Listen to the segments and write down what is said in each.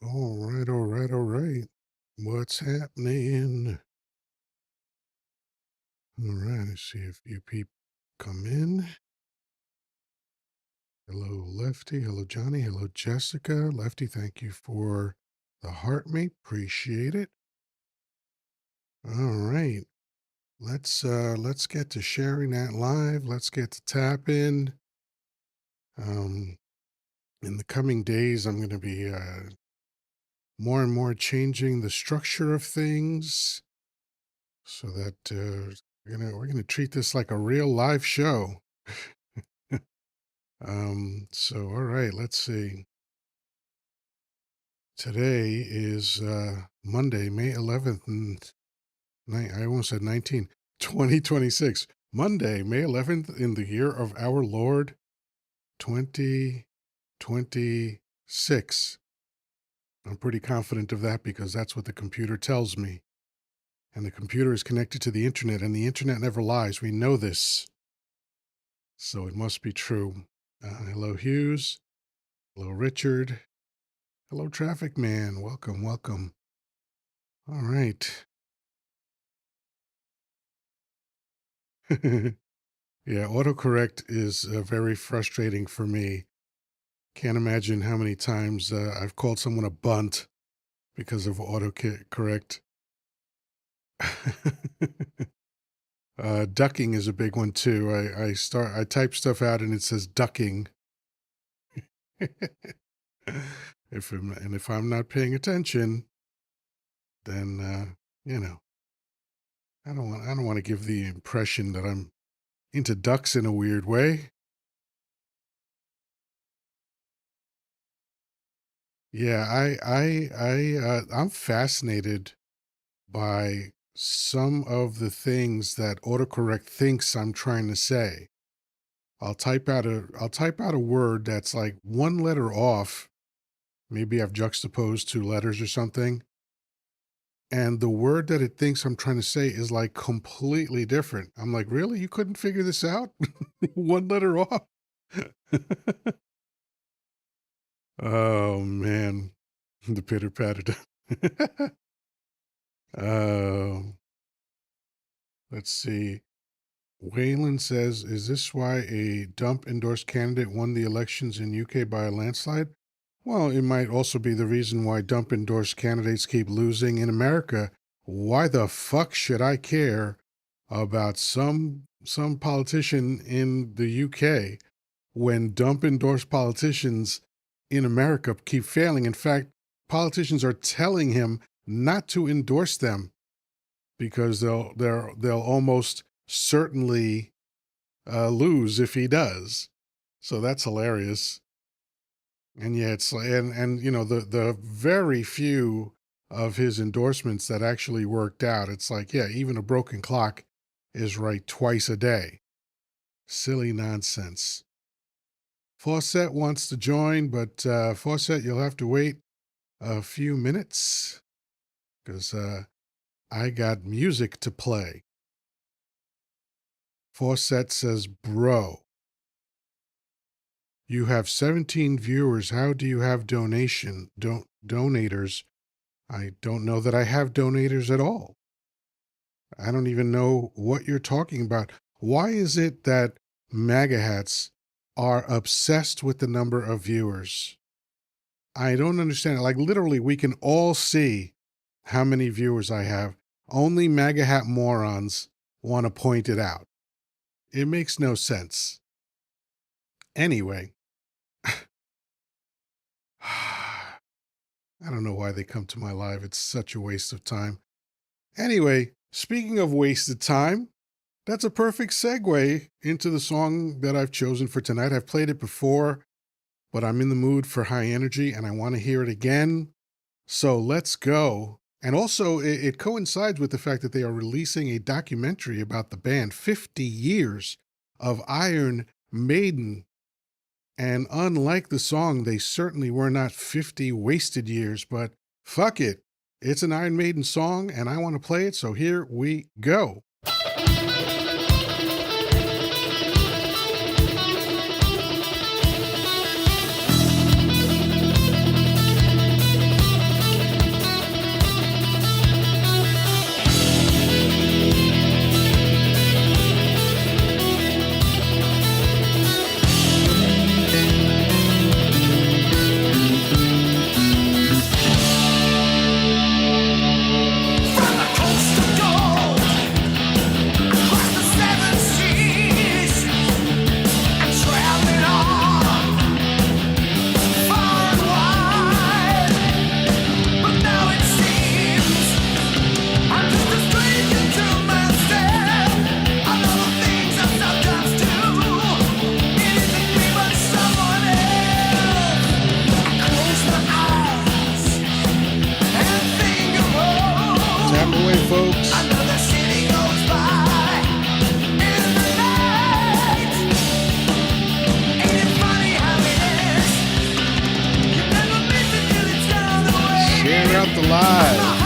All right, all right, all right. What's happening? All right, let's see if you people come in. Hello, Lefty. Hello, Johnny. Hello, Jessica. Lefty, thank you for the heart mate. Appreciate it. All right. Let's get to sharing that live. Let's get to tapping. Um in the coming days, I'm gonna be more and more changing the structure of things so that we're gonna treat this like a real live show. So all right, let's see. Today is Monday, May 11th, and I almost said 19, 2026. Monday, May 11th, in the year of our Lord 2026. I'm pretty confident of that because that's what the computer tells me. And the computer is connected to the internet, and the internet never lies. We know this. So it must be true. Hello, Hughes. Hello, Richard. Hello, Traffic Man. Welcome, welcome. All right. Yeah, autocorrect is very frustrating for me. Can't imagine how many times I've called someone a bunt because of autocorrect. Ducking is a big one too. I type stuff out and it says ducking. If I'm not paying attention, then you know, I don't want to give the impression that I'm into ducks in a weird way. Yeah, I'm fascinated by some of the things that autocorrect thinks I'm trying to say. I'll type out a word that's like one letter off. Maybe I've juxtaposed two letters or something. And the word that it thinks I'm trying to say is like completely different. I'm like, really? You couldn't figure this out? One letter off? Oh man. The pitter patter. Um, let's see. Wayland says, is this why a dump endorsed candidate won the elections in UK by a landslide? Well, it might also be the reason why dump endorsed candidates keep losing in America. Why the fuck should I care about some politician in the UK when dump endorsed politicians in America keep failing? In fact, politicians are telling him not to endorse them because they'll almost certainly lose if he does. So that's hilarious. And yeah, it's like, and you know, the very few of his endorsements that actually worked out, it's like, yeah, even a broken clock is right twice a day. Silly nonsense. Fawcett wants to join, but Fawcett, you'll have to wait a few minutes because I got music to play. Fawcett says, bro, you have 17 viewers. How do you have donators? I don't know that I have donators at all. I don't even know what you're talking about. Why is it that MAGA hats are obsessed with the number of viewers? I don't understand it. Like, literally, we can all see how many viewers I have. Only MAGA hat morons want to point it out. It makes no sense. Anyway, I don't know why they come to my live. It's such a waste of time. Anyway, speaking of wasted time, that's a perfect segue into the song that I've chosen for tonight. I've played it before, but I'm in the mood for high energy and I want to hear it again. So let's go. And also, it coincides with the fact that they are releasing a documentary about the band, 50 years of Iron Maiden. And unlike the song, they certainly were not 50 wasted years, but fuck it. It's an Iron Maiden song and I want to play it, so here we go. out the live.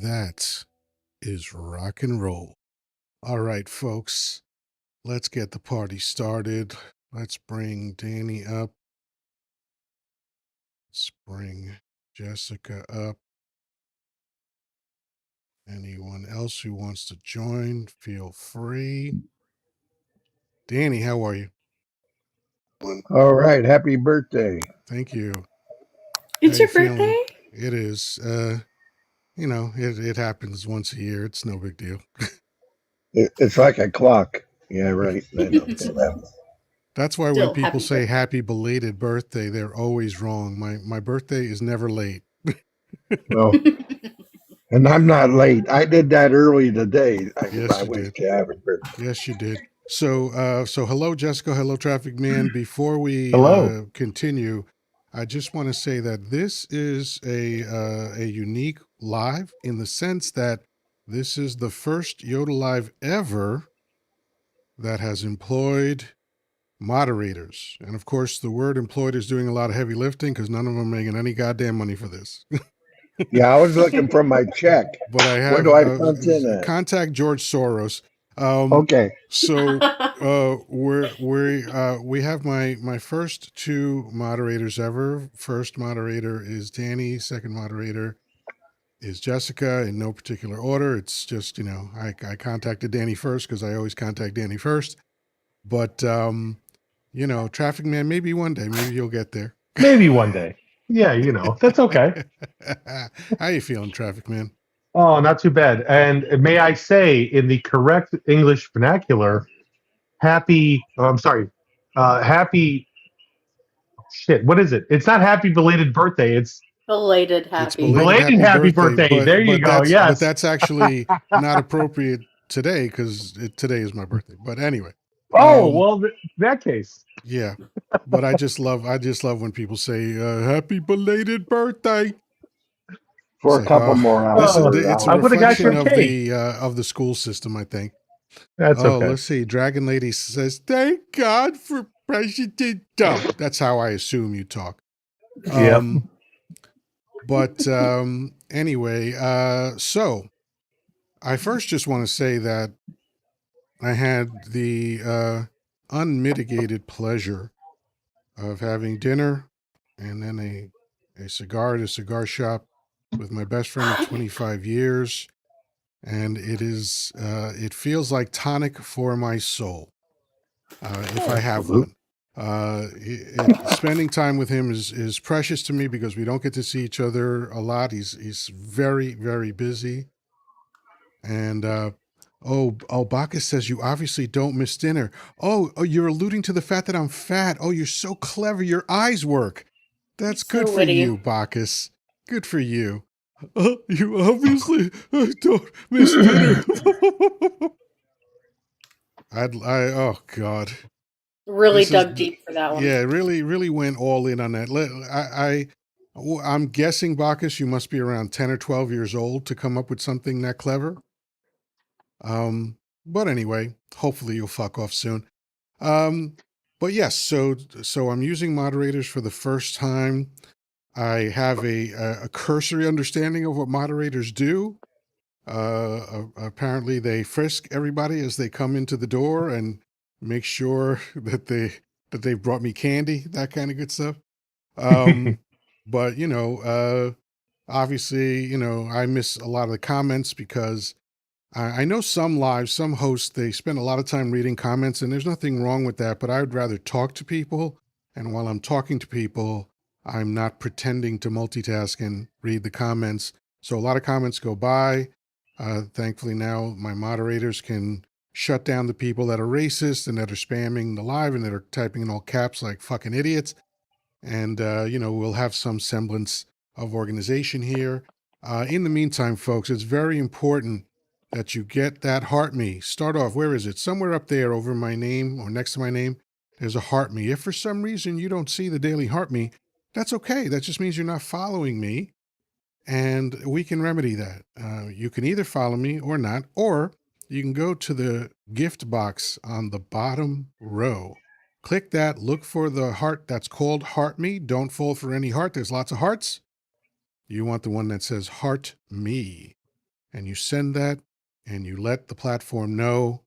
That is rock and roll. All right, folks, let's get the party started. Let's bring Danny up. Let's bring Jessica up. Anyone else who wants to join, feel free. Danny, how are you? All right. Happy birthday. Thank you. How It's you your feeling? birthday? It is. It happens once a year. It's no big deal. It's like a clock. Yeah, right. I know. That's why when Still, people happy say birthday. happy belated birthday, they're always wrong. My birthday is never late. Well, and I'm not late. I did that early today. Yes, I you wish did. to have a birthday. Yes, you did. So hello, Jessica. Hello, Traffic Man. Before we Hello. continue, I just want to say that this is a unique live in the sense that this is the first Yodah live ever that has employed moderators. And of course, the word employed is doing a lot of heavy lifting because none of them are making any goddamn money for this. Yeah, I was looking for my check. But I Where have do I punch in at? contact George Soros. Um, Okay. so we have my first two moderators ever. First moderator is Danny. Second moderator is Jessica, in no particular order. It's just, I contacted Danny first because I always contact Danny first. But Traffic Man, maybe one day, maybe you'll get there. Maybe one day. Yeah, that's okay. How you feeling, Traffic Man? Oh, not too bad. And may I say, in the correct English vernacular, happy, oh, I'm sorry, happy, shit, what is it? It's not happy belated birthday. It's Belated It's happy. belated belated happy happy birthday, birthday. There you go. but Yes. that's actually not appropriate today because today is my birthday. But anyway, Oh, well, that case. yeah. But I just love when people say happy belated birthday. For It's a like, couple oh, more it's a I would have got reflection your cake. of the school system, I think. That's Oh, okay. let's see. Dragon Lady says, "Thank God for President Dump." That's how I assume you talk. Yep. But anyway, so I first just want to say that I had the unmitigated pleasure of having dinner and then a cigar at a cigar shop with my best friend of 25 years. And it feels like tonic for my soul, if I have Absolutely. one. Spending time with him is precious to me because we don't get to see each other a lot. He's very, very busy. And Bacchus says you obviously don't miss dinner. Oh, you're alluding to the fact that I'm fat. Oh, you're so clever. Your eyes work. That's So good for witty. you, Bacchus. Good for you. You obviously don't miss dinner. Oh God. Really This is, dug deep for that one. yeah, really, really went all in on that. I'm guessing, Bacchus, you must be around 10 or 12 years old to come up with something that clever. But anyway, hopefully you'll fuck off soon. But yes, so I'm using moderators for the first time. I have a cursory understanding of what moderators do. Apparently they frisk everybody as they come into the door and make sure that they've brought me candy, that kind of good stuff. But obviously, I miss a lot of the comments because I know some lives, some hosts, they spend a lot of time reading comments, and there's nothing wrong with that, but I would rather talk to people. And while I'm talking to people, I'm not pretending to multitask and read the comments. So a lot of comments go by. Thankfully, now my moderators can shut down the people that are racist and that are spamming the live and that are typing in all caps like fucking idiots. And, we'll have some semblance of organization here. In the meantime, folks, it's very important that you get that heart me. Start off, where is it? Somewhere up there over my name or next to my name, there's a heart me. If for some reason you don't see the daily heart me, that's okay. That just means you're not following me. And we can remedy that. You can either follow me or not, or you can go to the gift box on the bottom row. Click that, look for the heart that's called Heart Me. Don't fall for any heart. There's lots of hearts. You want the one that says Heart Me. And you send that and you let the platform know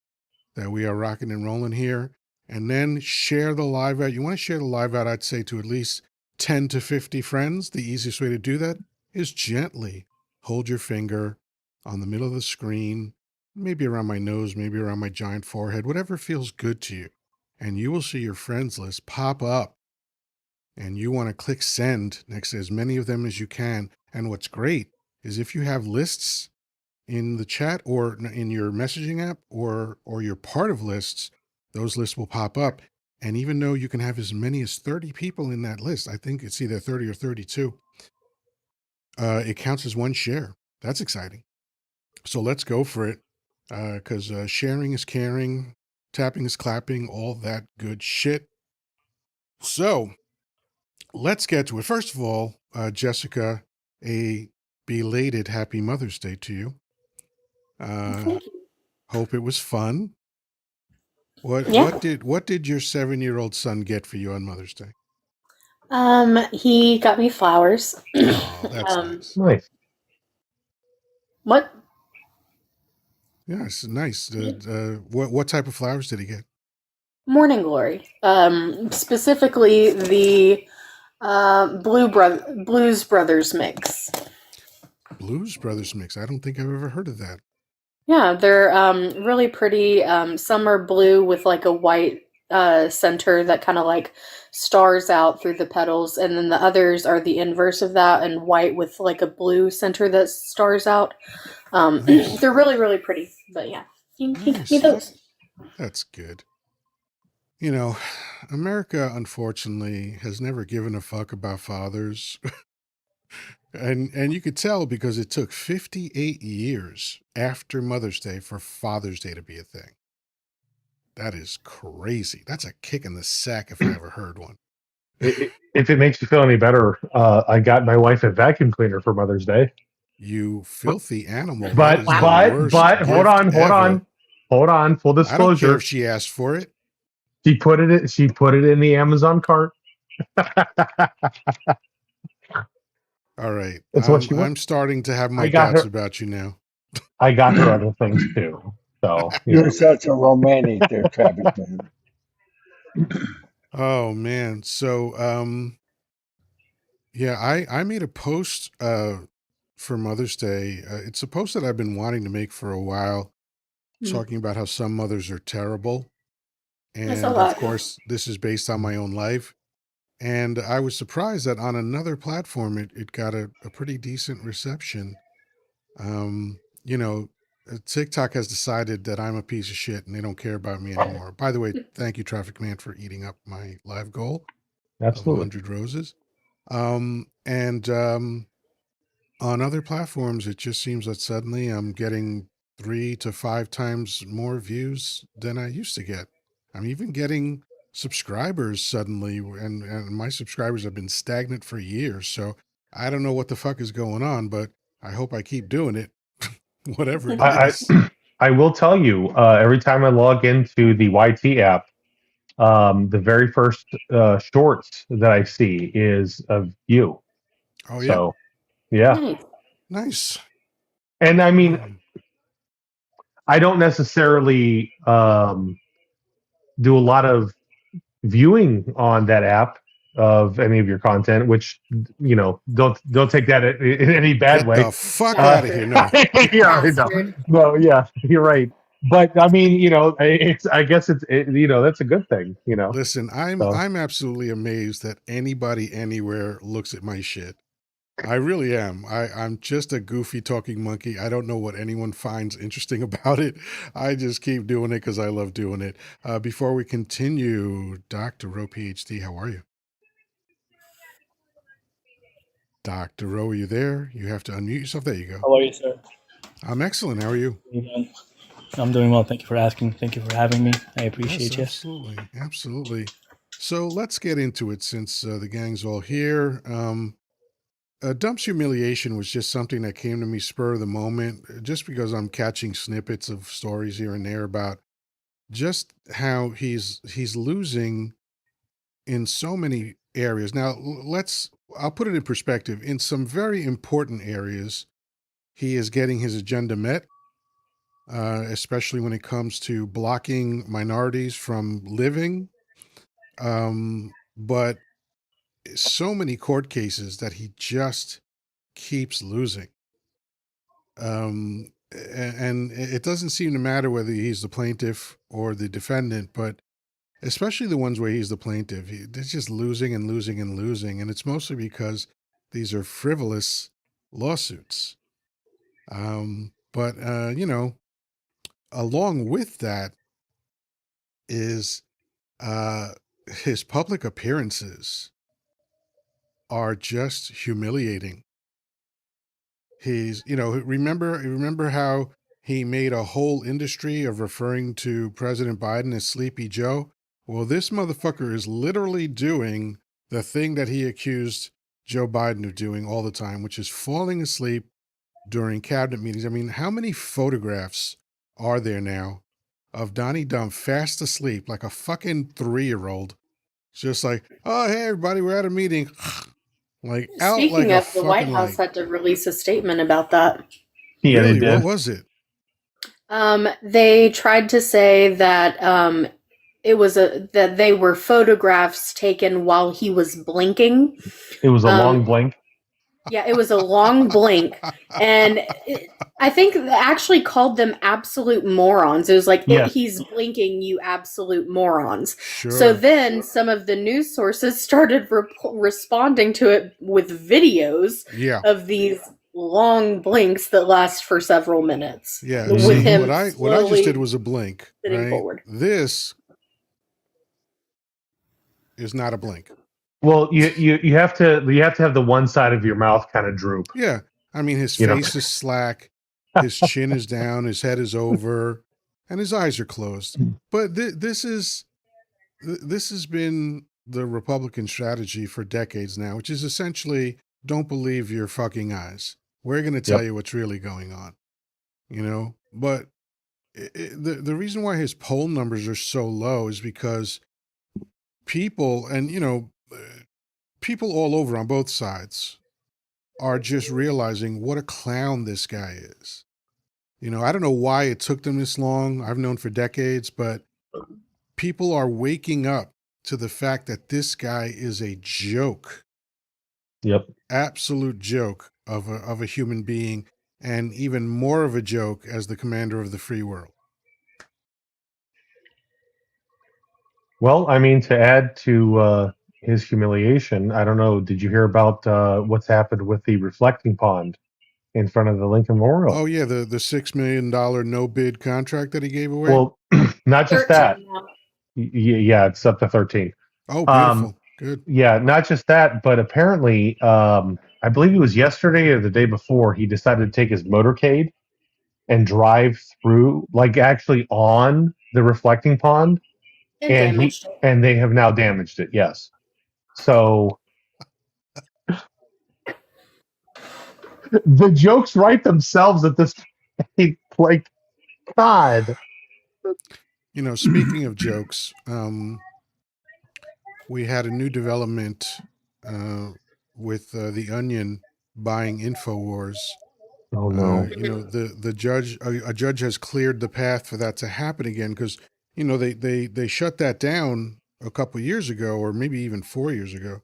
that we are rocking and rolling here. And then share the live out. You want to share the live out, I'd say, to at least 10 to 50 friends. The easiest way to do that is gently hold your finger on the middle of the screen, maybe around my nose, maybe around my giant forehead, whatever feels good to you. And you will see your friends list pop up. And you want to click send next to as many of them as you can. And what's great is if you have lists in the chat or in your messaging app or you're part of lists, those lists will pop up. And even though you can have as many as 30 people in that list, I think it's either 30 or 32, it counts as one share. That's exciting. So let's go for it, because sharing is caring, tapping is clapping, all that good shit. So let's get to it. First of all, Jessica, a belated happy Mother's Day to you. Thank you. Hope it was fun. Yeah. What did your 7-year-old son get for you on Mother's Day? He got me flowers. Oh, that's um, nice. Nice. what? Yeah, it's nice. What type of flowers did he get? Morning Glory. Specifically the Blues Brothers mix. Blues Brothers mix. I don't think I've ever heard of that. Yeah, they're really pretty. Some are blue with like a white center that kind of like stars out through the petals, and then the others are the inverse of that and white with like a blue center that stars out. Nice. They're really, really pretty. But yeah, he got me Nice. those. That's good. You know, America unfortunately has never given a fuck about fathers. And you could tell because it took 58 years after Mother's Day for Father's Day to be a thing. That is crazy. That's a kick in the sack if I ever heard one. If it makes you feel any better, I got my wife a vacuum cleaner for Mother's Day. You filthy animal. That But is the Wow. worst hold gift ever. on. Full I don't care disclosure, if she asked for it. she put it in the Amazon cart. All right. It's what she wants. I'm starting to have my I got doubts her. about you now. I got her other things too. So You're such a romantic there, Travis, man. Oh man. So yeah, I made a post for Mother's Day. It's a post that I've been wanting to make for a while, talking about how some mothers are terrible. I saw And of that. course, this is based on my own life. And I was surprised that on another platform, it got a pretty decent reception. You know, TikTok has decided that I'm a piece of shit and they don't care about me anymore. By the way, thank you, Traffic Man, for eating up my live goal of absolutely. 100 roses. And on other platforms, it just seems that suddenly I'm getting 3 to 5 times more views than I used to get. I'm even getting subscribers suddenly, and my subscribers have been stagnant for years. So I don't know what the fuck is going on, but I hope I keep doing it, whatever it I is. I will tell you, every time I log into the YT app, the very first shorts that I see is of you. Oh, yeah. So yeah, Nice. Nice. and I mean, Mm. I don't necessarily do a lot of viewing on that app of any of your content, which don't take that in any bad Get way. the fuck out of here. Bastard. No. Yeah, I know. Bastard. No, yeah, you're right. But I mean, it's I guess that's a good thing. Listen, So I'm absolutely amazed that anybody anywhere looks at my shit. I really am. I'm just a goofy talking monkey. I don't know what anyone finds interesting about it. I just keep doing it because I love doing it. Before we continue, Dr. Rowe, PhD, how are you? Dr. Rowe, are you there? You have to unmute yourself. There you go. How are you, sir? I'm excellent. How are you? I'm doing well. Thank you for asking. Thank you for having me. I Yes, appreciate you. absolutely. Absolutely. So let's get into it since the gang's all here. Dump's humiliation was just something that came to me spur of the moment, just because I'm catching snippets of stories here and there about just how he's losing in so many areas. Now, I'll put it in perspective. In some very important areas, he is getting his agenda met, especially when it comes to blocking minorities from living. But so many court cases that he just keeps losing. And it doesn't seem to matter whether he's the plaintiff or the defendant, but especially the ones where he's the plaintiff, they're just losing and losing and losing. And it's mostly because these are frivolous lawsuits. But along with that is his public appearances are just humiliating. He's, remember how he made a whole industry of referring to President Biden as Sleepy Joe? Well, this motherfucker is literally doing the thing that he accused Joe Biden of doing all the time, which is falling asleep during cabinet meetings. I mean, how many photographs are there now of Donnie Dump fast asleep like a fucking 3-year-old. Just like, oh, hey, everybody, we're at a meeting. Like out like Speaking a of, the White fucking House light. had to release a statement about that. Yeah, they Really? What did. was it? They tried to say that it was that they were photographs taken while he was blinking. It was a Um, long blink. yeah, it was a long blink, and I think they actually called them absolute morons. It was like, Yes. he's blinking, you absolute morons. So Sure. then some of the news sources started responding to it with videos Yeah. of these long blinks that last for several minutes. Yeah. With See, him what I just did slowly was a blink, sitting right? forward. This is not a blink. Well, you have to have the one side of your mouth kind of droop. Yeah. I mean, his You know. face is slack, his chin is down, his head is over, and his eyes are closed. But this has been the Republican strategy for decades now, which is essentially don't believe your fucking eyes. We're going to tell Yep. you what's really going on, you know? But the reason why his poll numbers are so low is because people, and, people all over on both sides are just realizing what a clown this guy is. I don't know why it took them this long. I've known for decades, but people are waking up to the fact that this guy is a joke. Yep. Absolute joke of a human being, and even more of a joke as the commander of the free world. Well, I mean, to add to his humiliation, I don't know. Did you hear about what's happened with the reflecting pond in front of the Lincoln Memorial? Oh yeah, the $6 million no bid contract that he gave away. Well, not just 13 that. now. Yeah, it's up to 13. Oh, beautiful. Good. Yeah, not just that, but apparently, I believe it was yesterday or the day before, he decided to take his motorcade and drive through, like actually on the reflecting pond, And damaged it. and they have now damaged it. Yes, so the jokes write themselves at this point. Like, God. Speaking of jokes, we had a new development with the Onion buying Infowars. Oh no. The judge, a judge has cleared the path for that to happen again because they shut that down a couple years ago, or maybe even 4 years ago,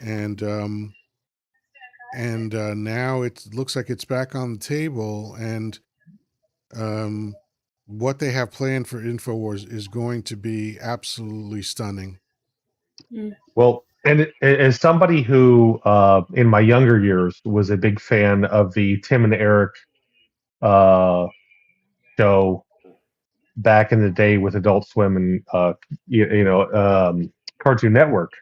and now it looks like it's back on the table, and what they have planned for Infowars is going to be absolutely stunning. Well, and as somebody who, in my younger years, was a big fan of the Tim and Eric show back in the day with Adult Swim and Cartoon Network,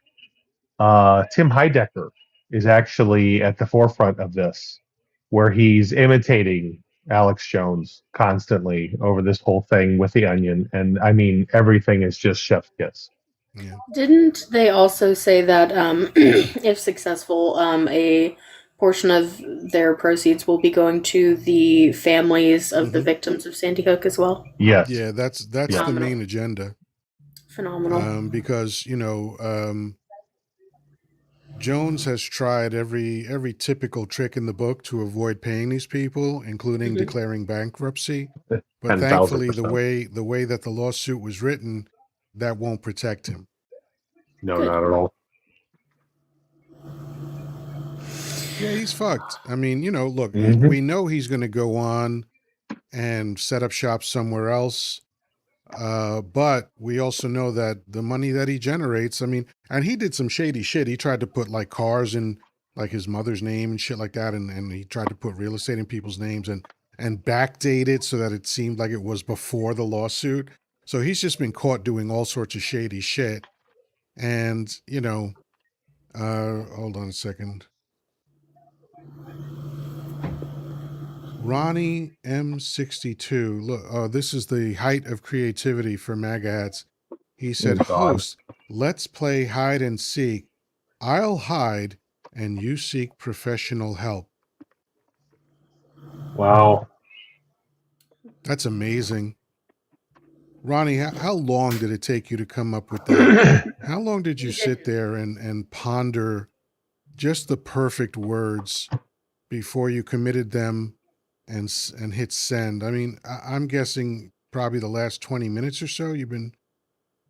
Tim Heidecker is actually at the forefront of this, where he's imitating Alex Jones constantly over this whole thing with the Onion, and I mean everything is just chef's kiss. Yeah. Didn't they also say that if successful, a portion of their proceeds will be going to the families of the victims of Sandy Hook as well? Yes. Yeah, that's Yeah. the main agenda. Phenomenal. Because Jones has tried every typical trick in the book to avoid paying these people, including declaring bankruptcy. But 10,000%. thankfully, the way that the lawsuit was written, that won't protect him. No, Good. not at all. Yeah, he's fucked. I mean, look, Mhm. we know he's going to go on and set up shop somewhere else. But we also know that the money that he generates, I mean, and he did some shady shit. He tried to put like cars in like his mother's name and shit like that. And he tried to put real estate in people's names and backdate it so that it seemed like it was before the lawsuit. So he's just been caught doing all sorts of shady shit. And, hold on a second. Ronnie M62. Look, this is the height of creativity for MAGA hats. He said, Oh, God. host, let's play hide and seek. I'll hide and you seek professional help. Wow. That's amazing. Ronnie, how long did it take you to come up with that? How long did you sit there and ponder just the perfect words before you committed them and hit send? I mean, I'm guessing probably the last 20 minutes or so you've been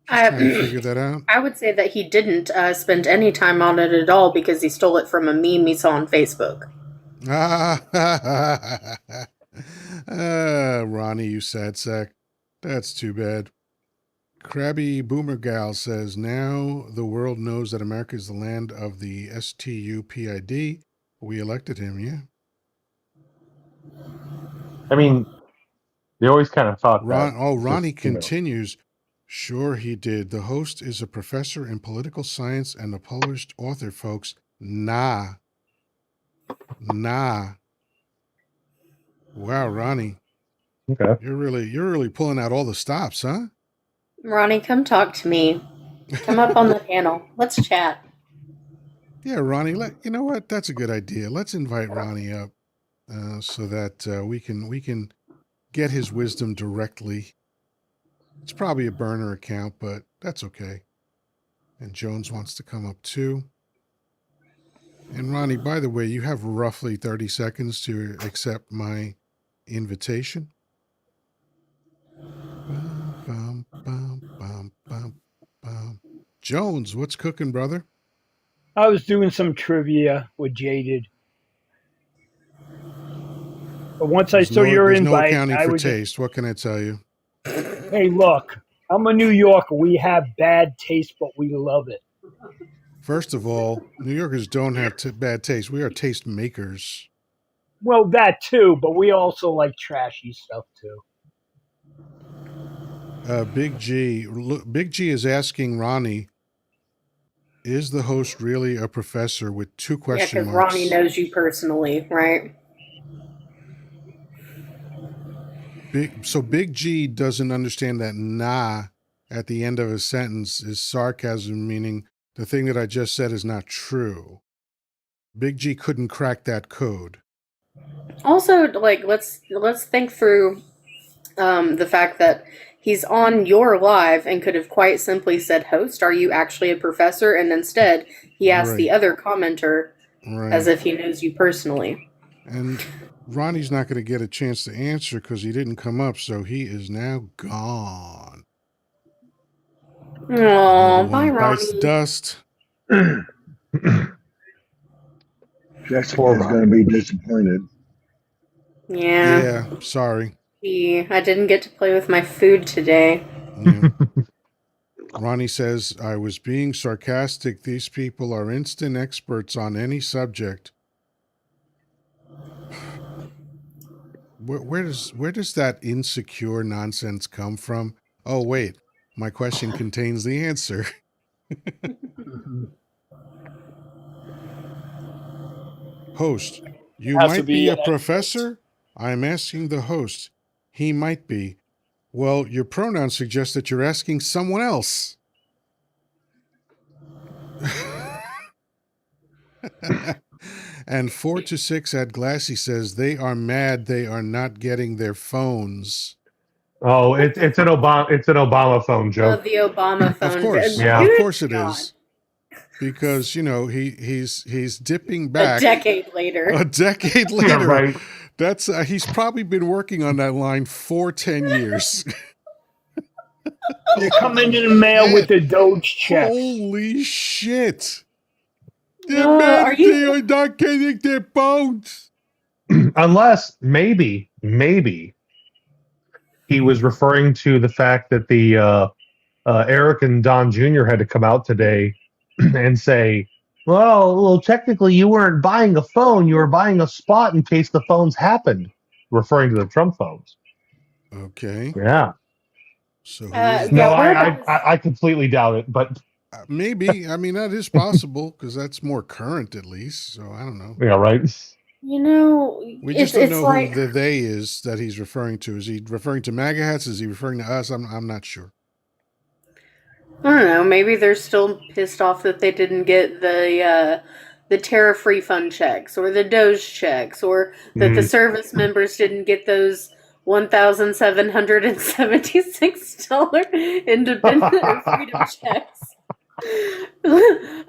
just trying to figure that out. I would say that he didn't spend any time on it at all because he stole it from a meme he saw on Facebook. Ronnie, you sad sack. That's too bad. Krabby Boomer Gal says, now the world knows that America is the land of the STUPID. We elected him, yeah. I mean, they always kind of thought that. Ronnie continues. Sure he did. The host is a professor in political science and a published author, folks. Nah. Wow, Ronnie. Okay. You're really pulling out all the stops, huh? Ronnie, come talk to me. Come up on the panel. Let's chat. Yeah, Ronnie, you know what? That's a good idea. Let's invite Ronnie up so that we can get his wisdom directly. It's probably a burner account, but that's okay. And Jones wants to come up too. And Ronnie, by the way, you have roughly 30 seconds to accept my invitation. Bum, bum, bum, bum, bum. Jones, what's cooking, brother? I was doing some trivia with Jaded. But once I saw your there's invite, no accounting I for was taste. What can I tell you? Hey, look, I'm a New Yorker. We have bad taste, but we love it. First of all, New Yorkers don't have bad taste. We are taste makers. Well, that too, but we also like trashy stuff too. Big G is asking Ronnie, is the host really a professor with 2 question because marks? Ronnie knows you personally, right? Big G doesn't understand that nah at the end of a sentence is sarcasm, meaning the thing that I just said is not true. Big G couldn't crack that code. Also, like, let's think through the fact that he's on your live and could have quite simply said, host, are you actually a professor? And instead, he asked the other commenter as if he knows you personally. And Ronnie's not going to get a chance to answer because he didn't come up, so he is now gone. Oh, bye, bites Ronnie. dust. Jessica's going to be disappointed. Yeah, sorry. I didn't get to play with my food today. Yeah. Ronnie says, I was being sarcastic. These people are instant experts on any subject. Where does that insecure nonsense come from? Oh, wait. My question contains the answer. Host, you might be a professor? I'm asking the host. He might be. Well, your pronouns suggest that you're asking someone else. And 4 to 6 at Glassy says they are mad they are not getting their phones. Oh, it's an Obama phone joke. The Obama phone. Of course, yeah. Of course it is. Because he's dipping back a decade later. Yeah, right. That's he's probably been working on that line for 10 years. You're coming in the mail with the Doge check. Holy shit! They are not getting their phones. Unless maybe he was referring to the fact that the Eric and Don Jr. had to come out today and say, well, technically you weren't buying a phone, you were buying a spot in case the phones happened, referring to the Trump phones. Okay. Yeah. So I completely doubt it, but maybe. I mean, that is possible because that's more current, at least. So I don't know. Yeah, right. You know, we just don't know who the they is that he's referring to. Is he referring to MAGA hats? Is he referring to us? I'm not sure. I don't know. Maybe they're still pissed off that they didn't get the tariff refund checks or the Doge checks, or that the service members didn't get those $1,776 independent or freedom checks.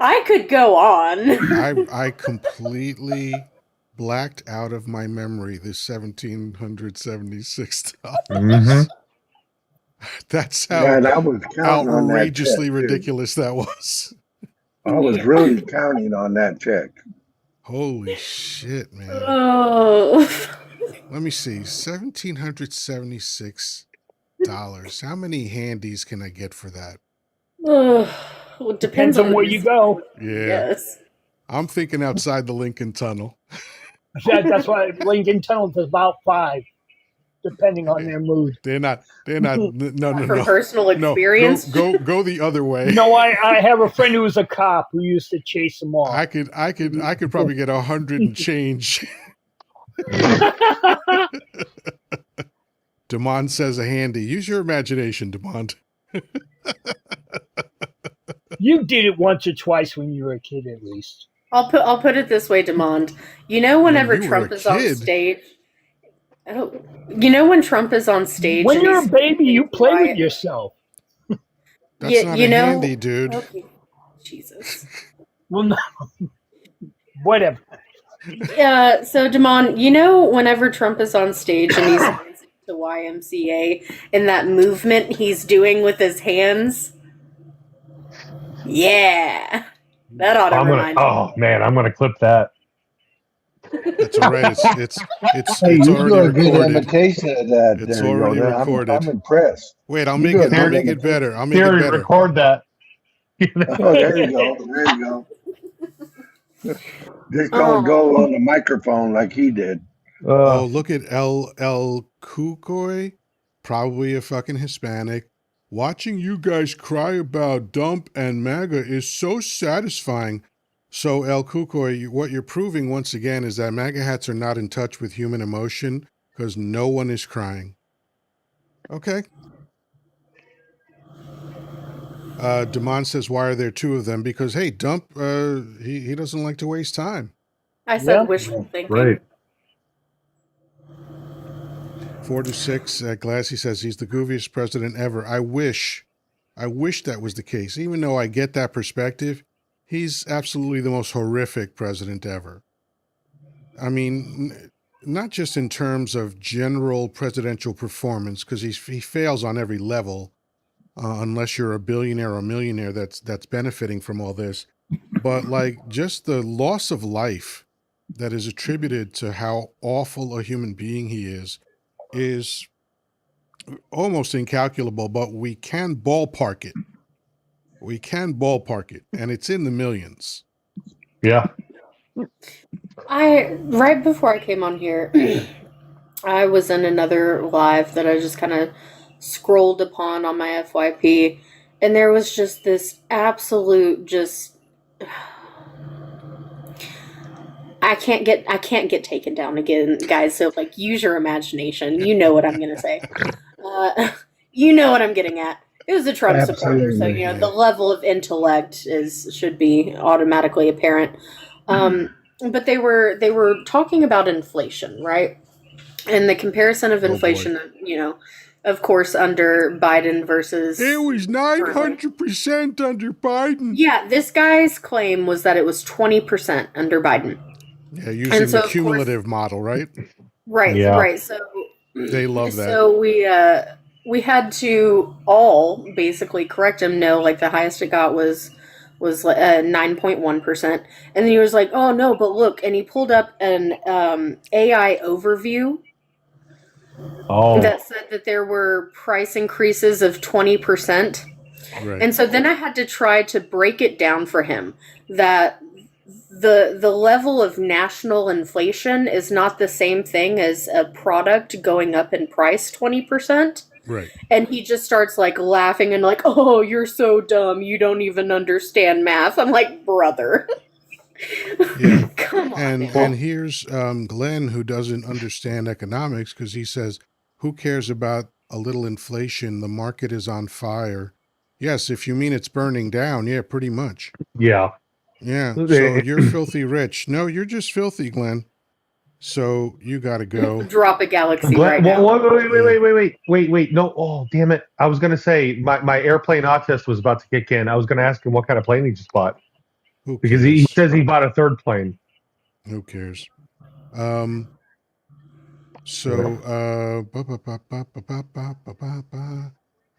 I could go on. I completely blacked out of my memory the $1,776. hmm That's Yeah, how and I was counting on that check outrageously too. ridiculous that was. I was Yeah. really counting on that check. Holy shit, man. Oh. Let me see. $1,776. How many handies can I get for that? Well, it depends Depends on on where the you go. Yeah. Yes. I'm thinking outside the Lincoln Tunnel. That's why Lincoln Tunnel is about 5, depending on their mood. They're not, no, From personal no, experience. go the other way. No, I have a friend who was a cop who used to chase them off. I could probably get 100 and change. Demond says a handy. Use your imagination, Demond. You did it once or twice when you were a kid, at least. I'll put it this way, Demond. You know, whenever you were Trump a is on kid. stage. Oh, you know when Trump is on stage. When and you're a he's baby, you play with quiet- yourself. That's not you a know, handy, dude. Okay. Jesus. Well, no. Whatever. So Damon, you know, whenever Trump is on stage and he's dancing to YMCA and that movement he's doing with his hands, yeah, that ought to I'm gonna. remind you. Oh man, I'm gonna clip that. That's all right. It's Hey, it's you already do a good recorded. imitation of that. It's there, already Yoda. recorded. I'm impressed. Wait, I'll You make do a it. I'll good make it imitation. better. I'll make it Siri, better. record that. Oh, there you go. There you go. Just don't Oh, go on the microphone like he did. Oh, look at El Kukoy, probably a fucking Hispanic. Watching you guys cry about Dump and MAGA is so satisfying. So, El Kukoy, what you're proving once again is that MAGA hats are not in touch with human emotion because no one is crying. Okay. Damon says, why are there two of them? Because, hey, Dump, he doesn't like to waste time. I said Yeah. wishful thinking. Right. 4 to 6, Glassy says he's the goofiest president ever. I wish that was the case. Even though I get that perspective, he's absolutely the most horrific president ever. I mean, not just in terms of general presidential performance, because he fails on every level, unless you're a billionaire or a millionaire that's benefiting from all this. But like just the loss of life that is attributed to how awful a human being he is almost incalculable, but we can ballpark it. We can ballpark it, and it's in the millions. Yeah. Right before I came on here, I was in another live that I just kind of scrolled upon on my FYP, and there was just this absolute just. I can't get taken down again, guys. So like, use your imagination. You know what I'm gonna say. You know what I'm getting at. It was a Trump supporter, so Absolutely. you know the level of intellect should be automatically apparent. But they were talking about inflation, right? And the comparison of Oh, boy. inflation, you know, of course, under Biden versus It was 900% under Biden. yeah, this guy's claim was that it was 20% under Biden. Yeah, using so, the of cumulative model, right? Right, Yeah. right. So They love that. So we had to all basically correct him. No, like the highest it got was 9.1%, and then he was like, "Oh no, but look!" And he pulled up an AI overview Oh. that said that there were price increases of 20%. Right. And so then I had to try to break it down for him that the level of national inflation is not the same thing as a product going up in price 20%. Right. And he just starts like laughing and like, "Oh, you're so dumb. You don't even understand math." I'm like, "Brother." Yeah. Come on. And here's Glenn, who doesn't understand economics, because he says, who cares about a little inflation? The market is on fire. Yes, if you mean it's burning down, yeah, pretty much. Yeah. Yeah, so you're filthy rich. No, you're just filthy, Glenn. So you got to go. Drop a I'm galaxy glad. right now. Wait. No. Oh, damn it. I was going to say my airplane autist was about to kick in. I was going to ask him what kind of plane he just bought Who because he cares? says he bought a third plane. Who cares? Yeah. So,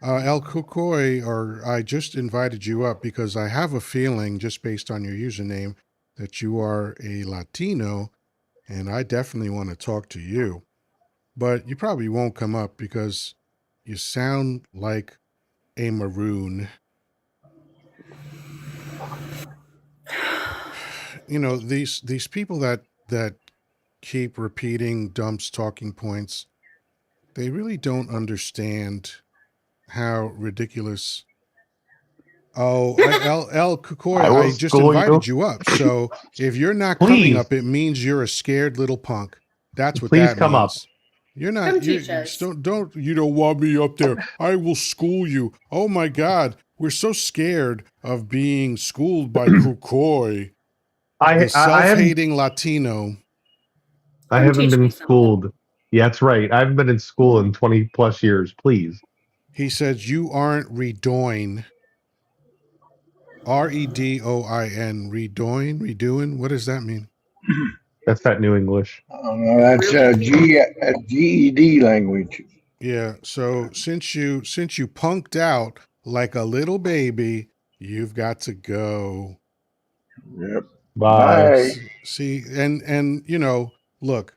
El Kukoi, or I just invited you up because I have a feeling, just based on your username, that you are a Latino, and I definitely want to talk to you. But you probably won't come up because you sound like a maroon. You know, these people that keep repeating Dump's talking points, they really don't understand how ridiculous. Oh, El Kukoi, I will I just school invited you. you up. So if you're not coming Please, up, it means you're a scared little punk. That's what please that come up. means. You're not. Come teach You just us. don't. You don't want me up there. I will school you. Oh my God, we're so scared of being schooled by Kukoi, the I haven't self-hating Latino. I Come haven't teach me been something. schooled. Yeah, that's right. I haven't been in school in 20 plus years. Please. He says you aren't redoing. Redoin, redoing. What does that mean? That's that New English. That's Really? GED language. Yeah. So since you punked out like a little baby, you've got to go. Yep. Bye. Bye. See, and you know, look,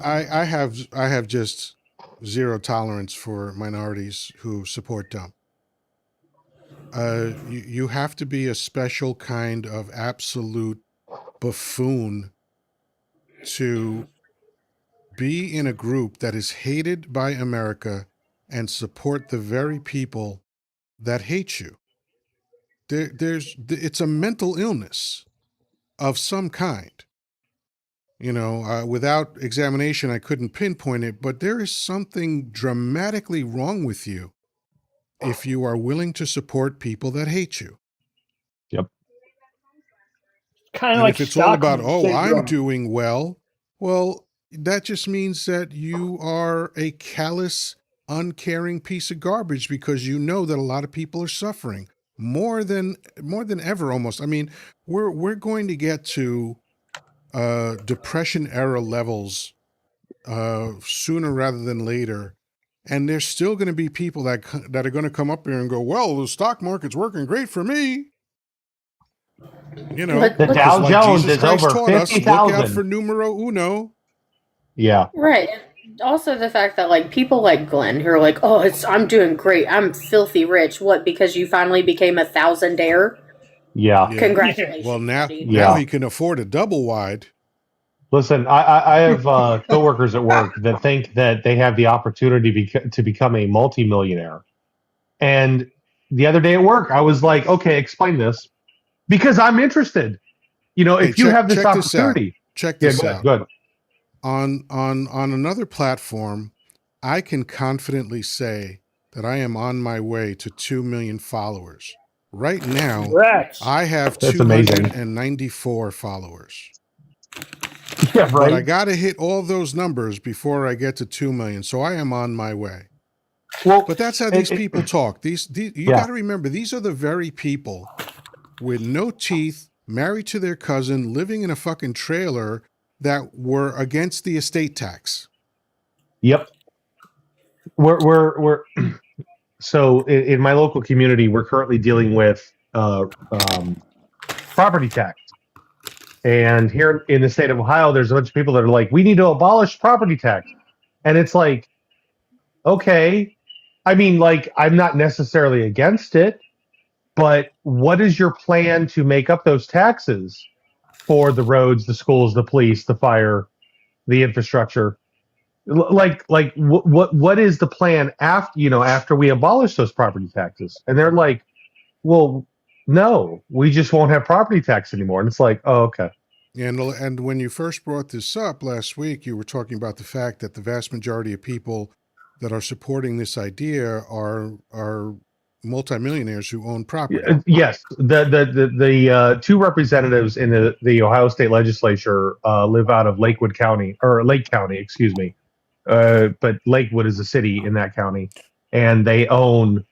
I have just zero tolerance for minorities who support Dump. You have to be a special kind of absolute buffoon to be in a group that is hated by America and support the very people that hate you. It's a mental illness of some kind. You know, without examination, I couldn't pinpoint it, but there is something dramatically wrong with you if you are willing to support people that hate you. Yep. Kind of And like if it's all about, Stockholm oh, I'm syndrome. doing well, that just means that you are a callous, uncaring piece of garbage because you know that a lot of people are suffering more than ever almost. I mean, we're going to get to depression era levels sooner rather than later. And there's still going to be people that are going to come up here and go, well, the stock market's working great for me. You know, The because Dow like Jones Jesus is Christ over taught us, look out for 50,000. numero uno. Yeah. Right. And also the fact that like people like Glenn who are like, oh, I'm doing great. I'm filthy rich. What? Because you finally became a thousandaire? Yeah. Yeah. Yeah. Well, Congratulations, now buddy. now Yeah. he can afford a double wide. Listen, I have coworkers at work that think that they have the opportunity to become a multimillionaire. And the other day at work, I was like, okay, explain this because I'm interested. You know, Hey, if you have this check this out. opportunity, Check yeah, this out. go ahead. On another platform, I can confidently say that I am on my way to 2 million followers. Right now, Congrats. I have That's amazing. 294 followers. Yeah, But I right. got to hit all those numbers before I get to 2 million. So I am on my way. Well, But that's how these people talk. These you yeah, got to remember, these are the very people with no teeth, married to their cousin, living in a fucking trailer that were against the estate tax. yep. We're so in my local community, we're currently dealing with property tax. And here in the state of Ohio, there's a bunch of people that are like, we need to abolish property tax. And it's like, okay. I mean, like, I'm not necessarily against it, but what is your plan to make up those taxes for the roads, the schools, the police, the fire, the infrastructure? What is the plan after we abolish those property taxes? And they're like, well, no, we just won't have property tax anymore. And it's like, oh, okay. And when you first brought this up last week, you were talking about the fact that the vast majority of people that are supporting this idea are multimillionaires who own property. Yes, the two representatives in the Ohio State Legislature live out of Lakewood County or Lake County, excuse me. But Lakewood is a city in that county, and they own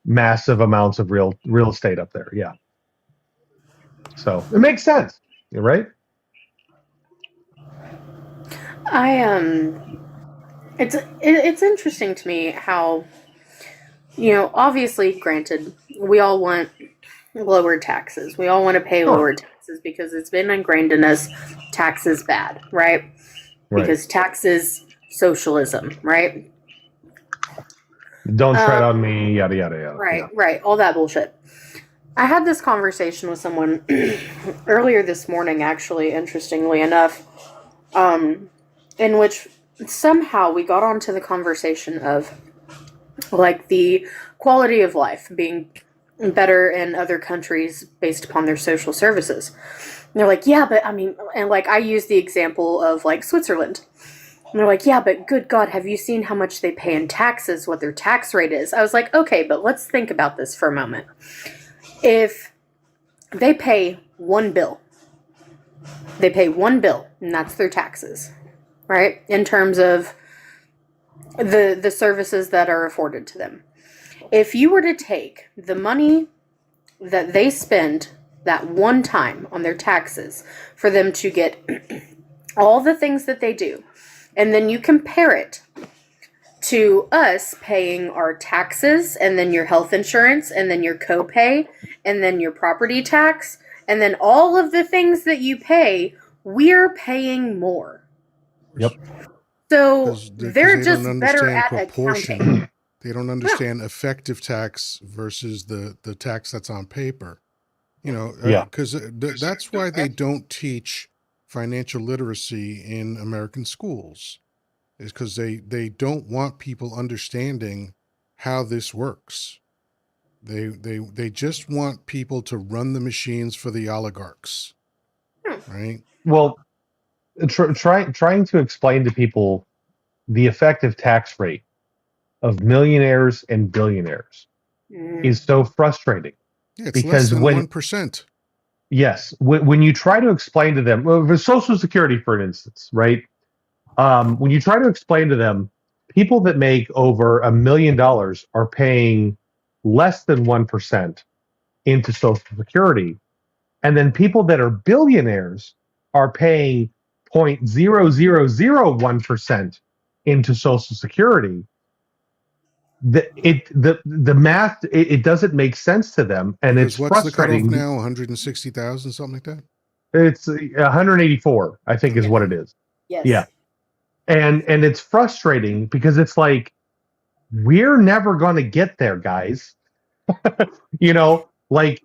massive amounts of real estate up there. Yeah, so it makes sense, right? I it's interesting to me how, you know, obviously, granted, we all want lower taxes. We all want to pay Sure. lower taxes because it's been ingrained in us. Tax is bad, right? Right. Because tax is socialism, right? Don't tread on me, yada yada yada. Right, Yeah. right, all that bullshit. I had this conversation with someone earlier this morning, actually, interestingly enough, in which somehow we got onto the conversation of like the quality of life being better in other countries based upon their social services. And they're like, yeah, but I mean, and like I use the example of like Switzerland. And they're like, yeah, but good God, have you seen how much they pay in taxes, what their tax rate is? I was like, okay, but let's think about this for a moment. If they pay one bill, and that's their taxes, right? In terms of the services that are afforded to them. If you were to take the money that they spend that one time on their taxes for them to get all the things that they do, and then you compare it to us paying our taxes and then your health insurance and then your copay and then your property tax and then all of the things that you pay, we're paying more. Yep. So 'Cause they're they just don't better understand at proportion. accounting. They don't understand effective tax versus the tax that's on paper. You know, Yeah. because that's why they don't teach financial literacy in American schools, is because they don't want people understanding how this works. They just want people to run the machines for the oligarchs, right? Well, trying to explain to people the effective tax rate of millionaires and billionaires is so frustrating Yeah, it's less because than when 1%. yes, when you try to explain to them, well, for Social Security, for instance, right? When you try to explain to them, people that make over $1 million are paying less than 1% into Social Security, and then people that are billionaires are paying 0.0001% into Social Security. The math it doesn't make sense to them, and Because it's what's the cutoff frustrating. now? 160,000, something like that? It's 184, I think, is Yeah. what it is. Yes. Yeah, and it's frustrating because it's like we're never going to get there, guys. You know, like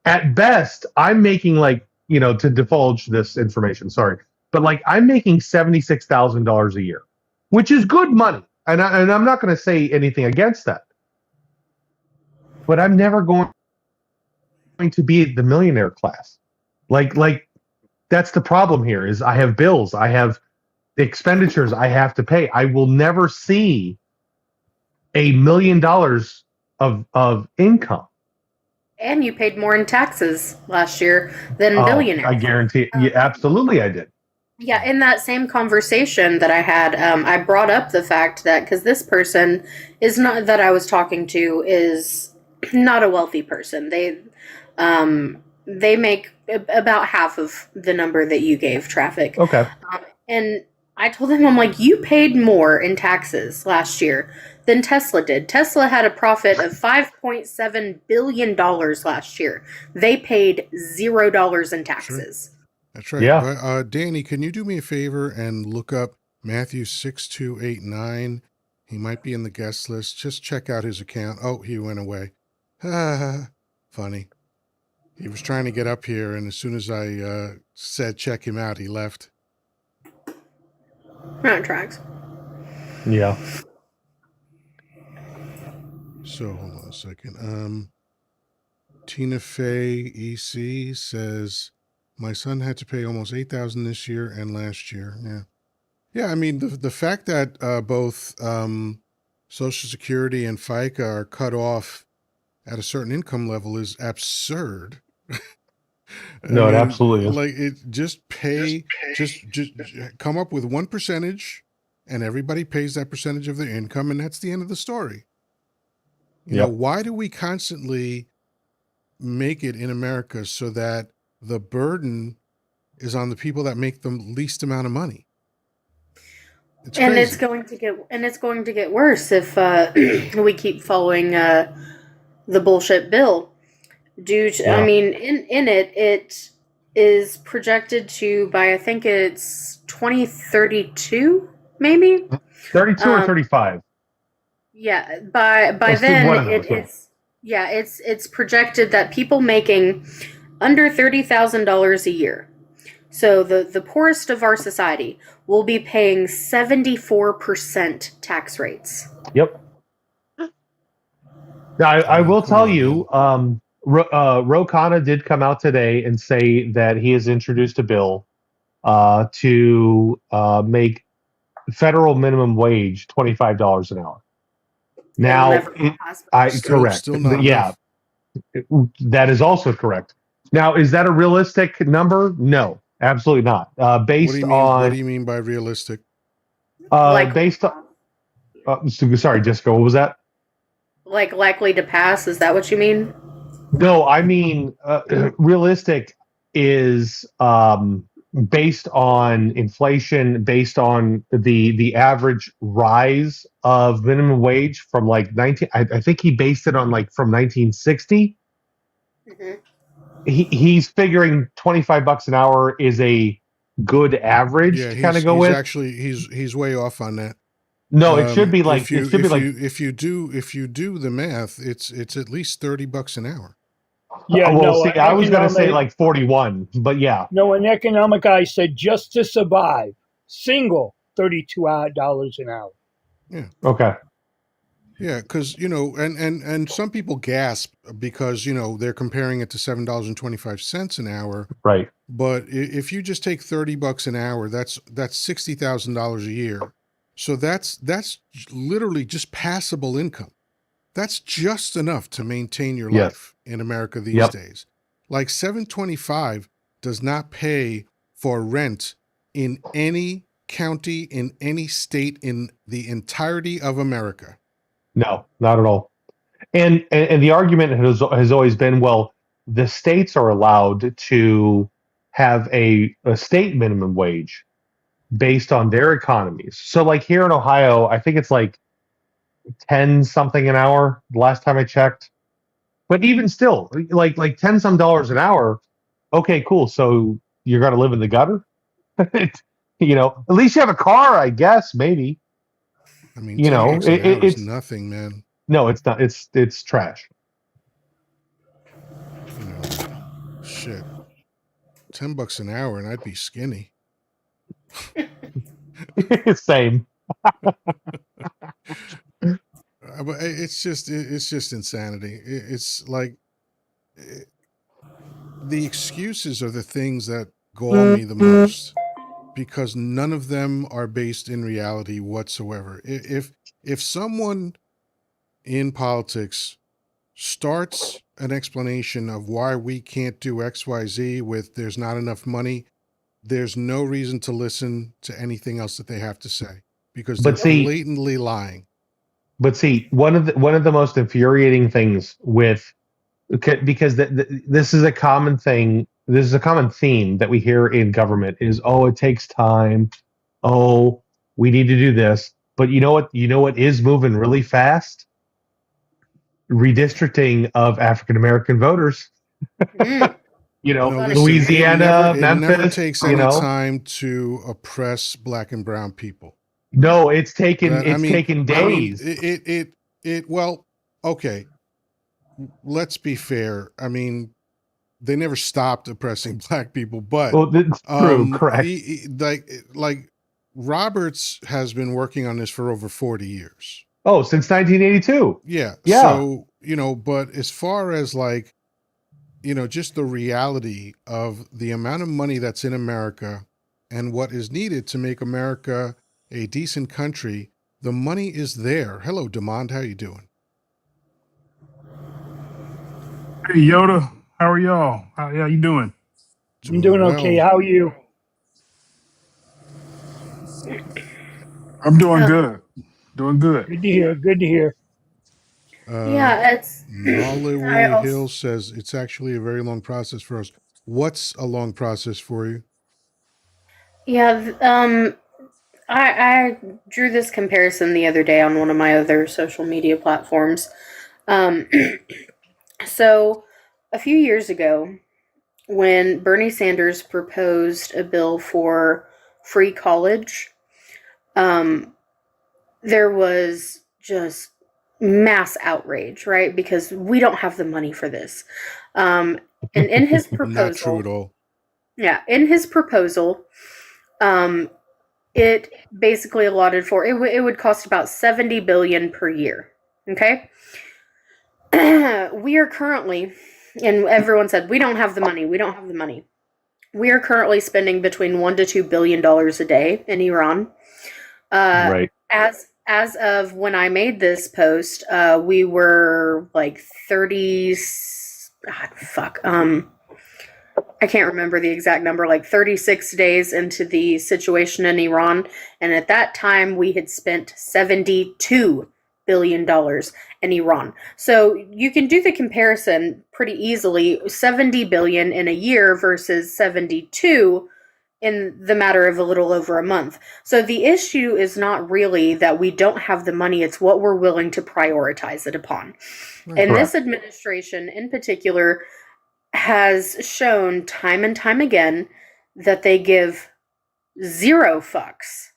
at best, I'm making like, you know, to divulge this information, sorry, but like I'm making $76,000 a year, which is good money, and I'm not going to say anything against that, but I'm never going to be the millionaire class. Like that's the problem here is I have bills, I have expenditures I have to pay. I will never see $1 million of income. And you paid more in taxes last year than Oh, billionaires. I guarantee. Yeah, absolutely, I did. Yeah, in that same conversation that I had, I brought up the fact that because this person is not that I was talking to is not a wealthy person. They make about half of the number that you gave, Traffic. Okay. And I told him, I'm like, you paid more in taxes last year than Tesla did. Tesla had a profit of $5.7 billion last year. They paid $0 in taxes. That's right. Yeah. But Danny, can you do me a favor and look up Matthew 6289? He might be in the guest list. Just check out his account. Oh, he went away. Funny. He was trying to get up here, and as soon as I said check him out, he left. Round tracks. Yeah. So hold on a second. Tina Fey EC says, my son had to pay almost $8,000 this year and last year. Yeah. Yeah, I mean, the fact that both Social Security and FICA are cut off at a certain income level is absurd. I No, it mean, absolutely is. like just come up with one percentage, and everybody pays that percentage of their income, and that's the end of the story. Yep. Why do we constantly make it in America so that the burden is on the people that make the least amount of money? It's And crazy. it's going to get worse if we keep following the bullshit bill. Due to, I Yeah. mean, it is projected to by I think it's 2032 maybe. 32 or Um, 35. yeah, by Let's do then one of those. Yeah. it's projected that people making under $30,000 a year, so the poorest of our society, will be paying 74% tax rates. Yep. Now, I will Come tell on, you, man. Ro Khanna did come out today and say that he has introduced a bill to make federal minimum wage $25 an hour. It'll Now, never pass, but I that's true. correct. Still not Yeah, enough. that is also correct. Now, is that a realistic number? No, absolutely not. What do you mean? What do you mean by realistic? Like Based on, sorry, Jessica, what was that? like likely to pass, is that what you mean? No, I mean, realistic is based on inflation, based on the average rise of minimum wage from like 19. I think he based it on like from 1960. Mhm. He's figuring $25 an hour is a good average Yeah, to kind of he's go he's with. actually he's way off on that. No, it should be like If it you should be if like you if you do the math, it's at least $30 an hour. Yeah, well, no, see, an I was going to say economic, like 41, but yeah, no, an economic guy said just to survive, single $32 an hour. Yeah. okay, Yeah, because and some people gasp because they're comparing it to $7.25 an hour. right, But if you just take $30 an hour, that's $60,000 a year. So that's literally just passable income. That's just enough to maintain your yes, life in America these yep, days. Like 725 does not pay for rent in any county, in any state, in the entirety of America. no, not at all. And the argument has always been, well, the states are allowed to have a state minimum wage based on their economies. So, like here in Ohio, I think it's like 10 something an hour. The last time I checked, but even still, like 10 some dollars an hour. Okay, cool. So you're gonna live in the gutter, at least you have a car, I guess. Maybe I mean, you 10 know bucks an it, hour is it's nothing, man. no, it's not. It's trash. You know, shit. $10 an hour and I'd be skinny. Same. But it's just insanity. It's like the excuses are the things that gall me the most because none of them are based in reality whatsoever. If someone in politics starts an explanation of why we can't do XYZ with there's not enough money, there's no reason to listen to anything else that they have to say because they're But see, blatantly lying. one of the most infuriating things with because this is a common thing. This is a common theme that we hear in government is, oh, it takes time. Oh, we need to do this. But you know what? You know what is moving really fast? Redistricting of African American voters. Mm, No, funny. listen, Louisiana, it never Memphis. takes any time to oppress black and brown people. No, it's taken That it's taken days. well, okay, let's be fair. I mean, they never stopped oppressing black people, but Well, that's true. Correct. like Roberts has been working on this for over 40 years. Oh, since 1982. Yeah. Yeah. So, but as far as like, just the reality of the amount of money that's in America and what is needed to make America a decent country, the money is there. Hello, Demond, how you doing? Hey Yoda, how are y'all? How you doing? I'm Doing doing okay. well. How are you? I'm doing Yeah, good. Doing good. Good to hear. Good to hear. Uh, yeah. It's. I Nolleway also. Hill says it's actually a very long process for us. What's a long process for you? Yeah. I drew this comparison the other day on one of my other social media platforms. Um, so a few years ago, when Bernie Sanders proposed a bill for free college, um, there was just mass outrage, right? Because we don't have the money for this. Um, and in his Not true at proposal, all. yeah, in his proposal, um, it basically allotted for it would cost about 70 billion per year. Okay. We are currently, and everyone said we don't have the money, we don't have the money. We are currently spending between $1 to $2 billion a day in Iran. uh Right. as of when I made this post, we were like 30, fuck, I can't remember the exact number, like 36 days into the situation in Iran. And at that time, we had spent $72 billion in Iran. So you can do the comparison pretty easily, 70 billion in a year versus 72 in the matter of a little over a month. So the issue is not really that we don't have the money, it's what we're willing to prioritize it upon. Right. And this Correct. administration in particular has shown time and time again that they give zero fucks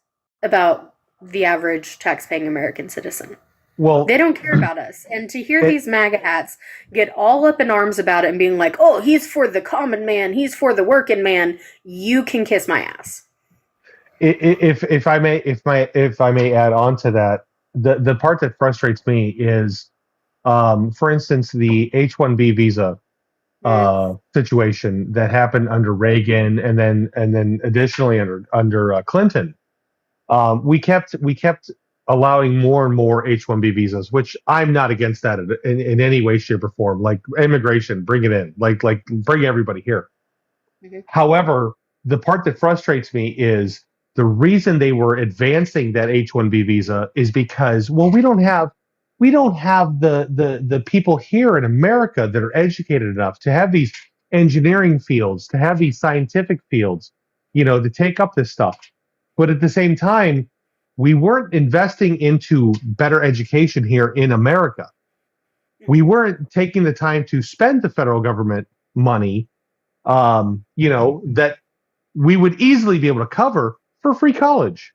about the average taxpaying American citizen. Well, They don't care about us. And to hear it, these MAGA hats get all up in arms about it and being like, oh, he's for the common man, he's for the working man, you can kiss my ass. if I may add on to that, the part that frustrates me is, for instance, the H-1B visa Mm. situation that happened under Reagan, and then additionally under Clinton. We kept allowing more and more H-1B visas, which I'm not against that in any way, shape, or form. Like immigration, bring it in, like bring everybody here. Mhm. However, the part that frustrates me is the reason they were advancing that H-1B visa is because, well, we don't have the people here in America that are educated enough to have these engineering fields, to have these scientific fields, to take up this stuff. But at the same time, we weren't investing into better education here in America. We weren't taking the time to spend the federal government money, that we would easily be able to cover for free college,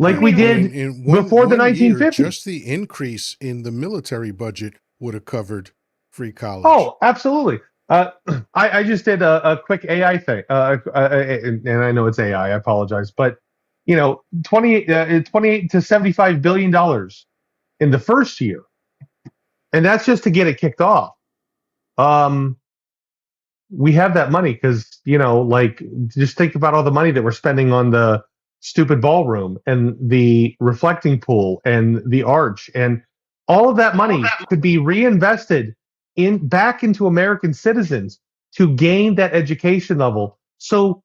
I like we mean, I we mean, did in before the one year, 1950s. just the increase in the military budget would have covered free college. Oh, absolutely. Uh, I just did a quick AI thing, and I know it's AI. I apologize, but 28 to $75 billion in the first year, and that's just to get it kicked off. Um, we have that money because, like, just think about all the money that we're spending on the stupid ballroom and the reflecting pool and the arch, and all of that money could be reinvested in back into American citizens to gain that education level. So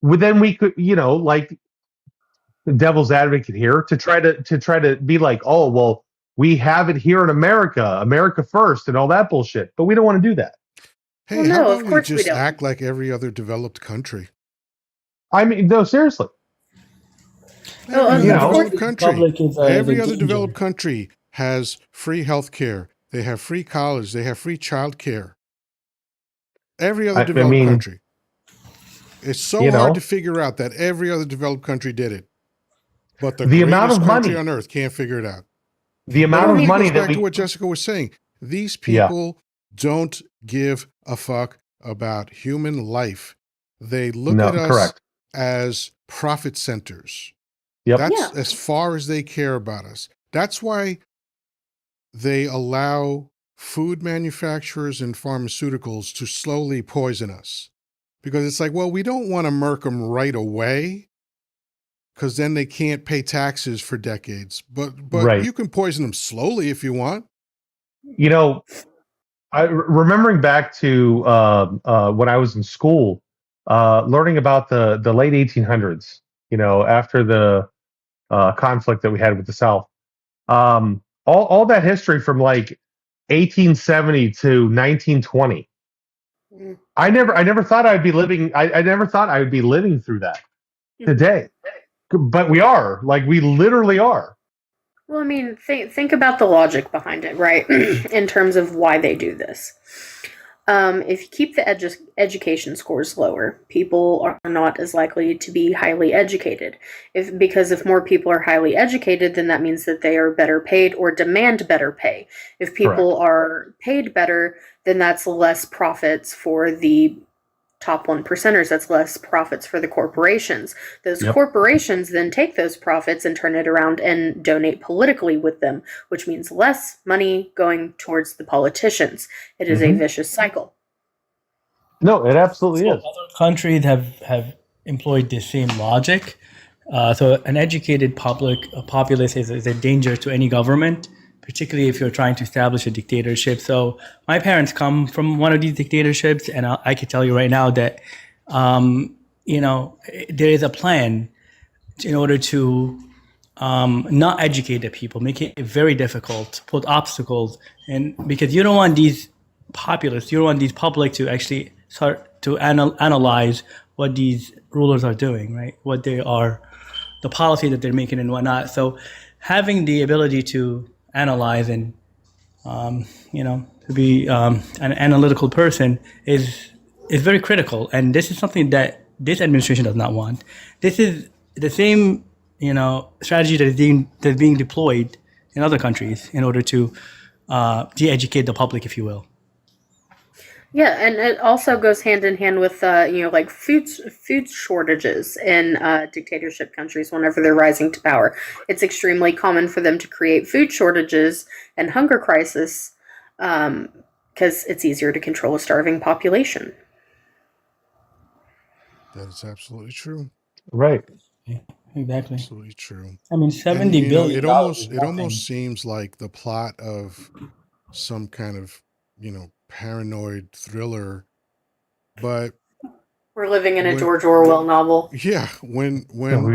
then we could, like, the devil's advocate here, to try to be like, oh well, we have it here in America, America first, and all that bullshit, but we don't want to do that. Hey, well, how no, about of we course we just don't. act like every other developed country? I mean, no, seriously. Oh, Every You other of know, course. developed The country. public is the Every other developed danger. country has free health care. They have free college. They have free child care. Every other I developed mean, country. It's so you hard to know, figure out that every other developed country did it. But the the amount greatest of country money, on earth can't figure it out. the But amount it of Well, really money goes that back to we, what Jessica was saying. These yeah, people don't give a fuck about human life. They look no, at us correct. as profit centers. Yep. That's yeah. as far as they care about us. That's why they allow food manufacturers and pharmaceuticals to slowly poison us. Because it's like, well, we don't want to murk them right away because then they can't pay taxes for decades. But Right. you can poison them slowly if you want. You know, Remembering back to when I was in school, learning about the late 1800s. After the conflict that we had with the South. All that history from like 1870 to 1920. Mm. I never thought I'd be living. I never thought I would be living through that today. But we are. Like, we literally are. Well, I mean, think about the logic behind it, right? In terms of why they do this. If you keep the education scores lower, people are not as likely to be highly educated. Because if more people are highly educated, then that means that they are better paid or demand better pay. If people Correct. are paid better, then that's less profits for the top 1%ers. That's less profits for the corporations. Those Yep. corporations then take those profits and turn it around and donate politically with them, which means less money going towards the politicians. It is a Mhm. vicious cycle. No, it absolutely So is. other countries have employed the same logic. So an educated populace is a danger to any government, particularly if you're trying to establish a dictatorship. So my parents come from one of these dictatorships, and I can tell you right now that there is a plan in order to not educate the people, make it very difficult, put obstacles, and because you don't want these populists, you don't want these public to actually start to analyze what these rulers are doing, right? What they are, the policy that they're making and whatnot. So having the ability to analyze and to be an analytical person is very critical, and this is something that this administration does not want. This is the same strategy that's being deployed in other countries in order to de-educate the public, if you will. Yeah, and it also goes hand in hand with like food shortages in dictatorship countries whenever they're rising to power. It's extremely common for them to create food shortages and hunger crisis because it's easier to control a starving population. That is absolutely true. Right. Yeah, exactly. Absolutely true. I mean, And $70 billion is it nothing. almost seems like the plot of some kind of, paranoid thriller. But We're living in a when George Orwell novel. yeah, Yeah, we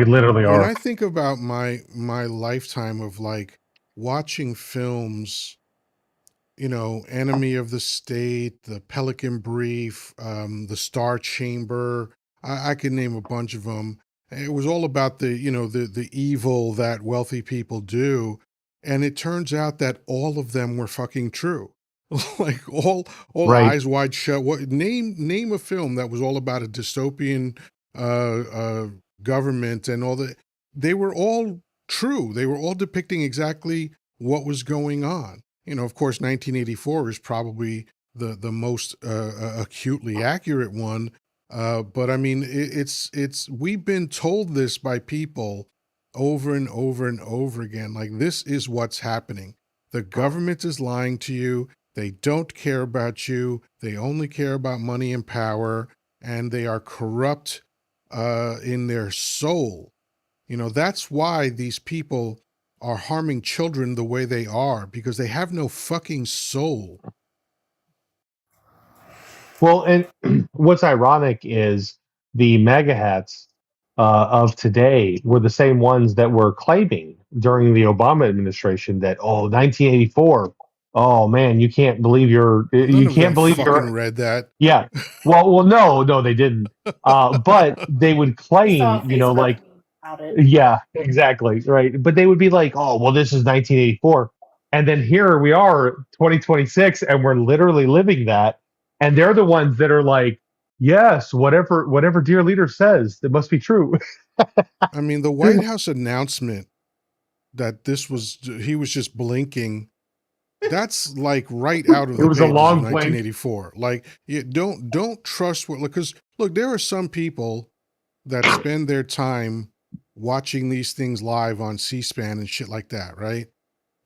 literally when are. I think about my lifetime of like watching films, Enemy of the State, The Pelican Brief, The Star Chamber. I can name a bunch of them. It was all about the evil that wealthy people do, and it turns out that all of them were fucking true. Like all Right. eyes wide shut. What name a film that was all about a dystopian government and all that? They were all true. They were all depicting exactly what was going on. Of course, 1984 is probably the most acutely accurate one. But I mean, it's we've been told this by people over and over and over again. Like, this is what's happening. The government is lying to you. They don't care about you. They only care about money and power, and they are corrupt in their soul. That's why these people are harming children the way they are, because they have no fucking soul. Well, and what's ironic is the mega hats of today were the same ones that were claiming during the Obama administration that, 1984. Oh man, None you of them can't believe fucking you're. read that. Yeah. Well, no, they didn't. But they would I saw claim, a Facebook about it. yeah, exactly, right. But they would be like, "Oh, well, this is 1984," and then here we are, 2026, and we're literally living that. And they're the ones that are like, "Yes, whatever dear leader says, that must be true." I mean, the White House announcement that he was just blinking, that's like right out of It the was a pages of long blink. 1984. Like, don't trust because look, there are some people that spend their time watching these things live on C-SPAN and shit like that, right?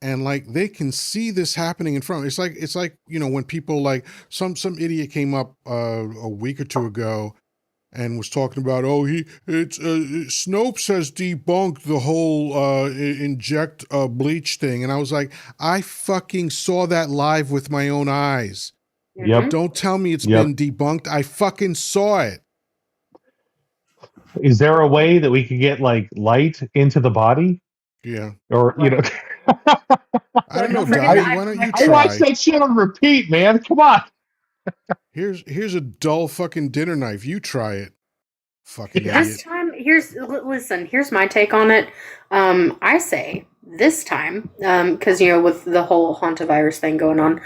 And like they can see this happening in front of them. It's like when people like some idiot came up a week or two ago and was talking about, Snopes has debunked the whole inject bleach thing, and I was like, I fucking saw that live with my own eyes. Yep. Don't tell me it's Yep. been debunked. I fucking saw it. Is there a way that we could get like light into the body, Yeah. or you know? I don't know, Don't forget the Donnie. Why don't you I watched try? that shit on repeat, man. Come on. Here's a dull fucking dinner knife. You try it. Fucking Yeah. This idiot. time, listen, here's my take on it. I say this time, because with the whole hantavirus thing going on,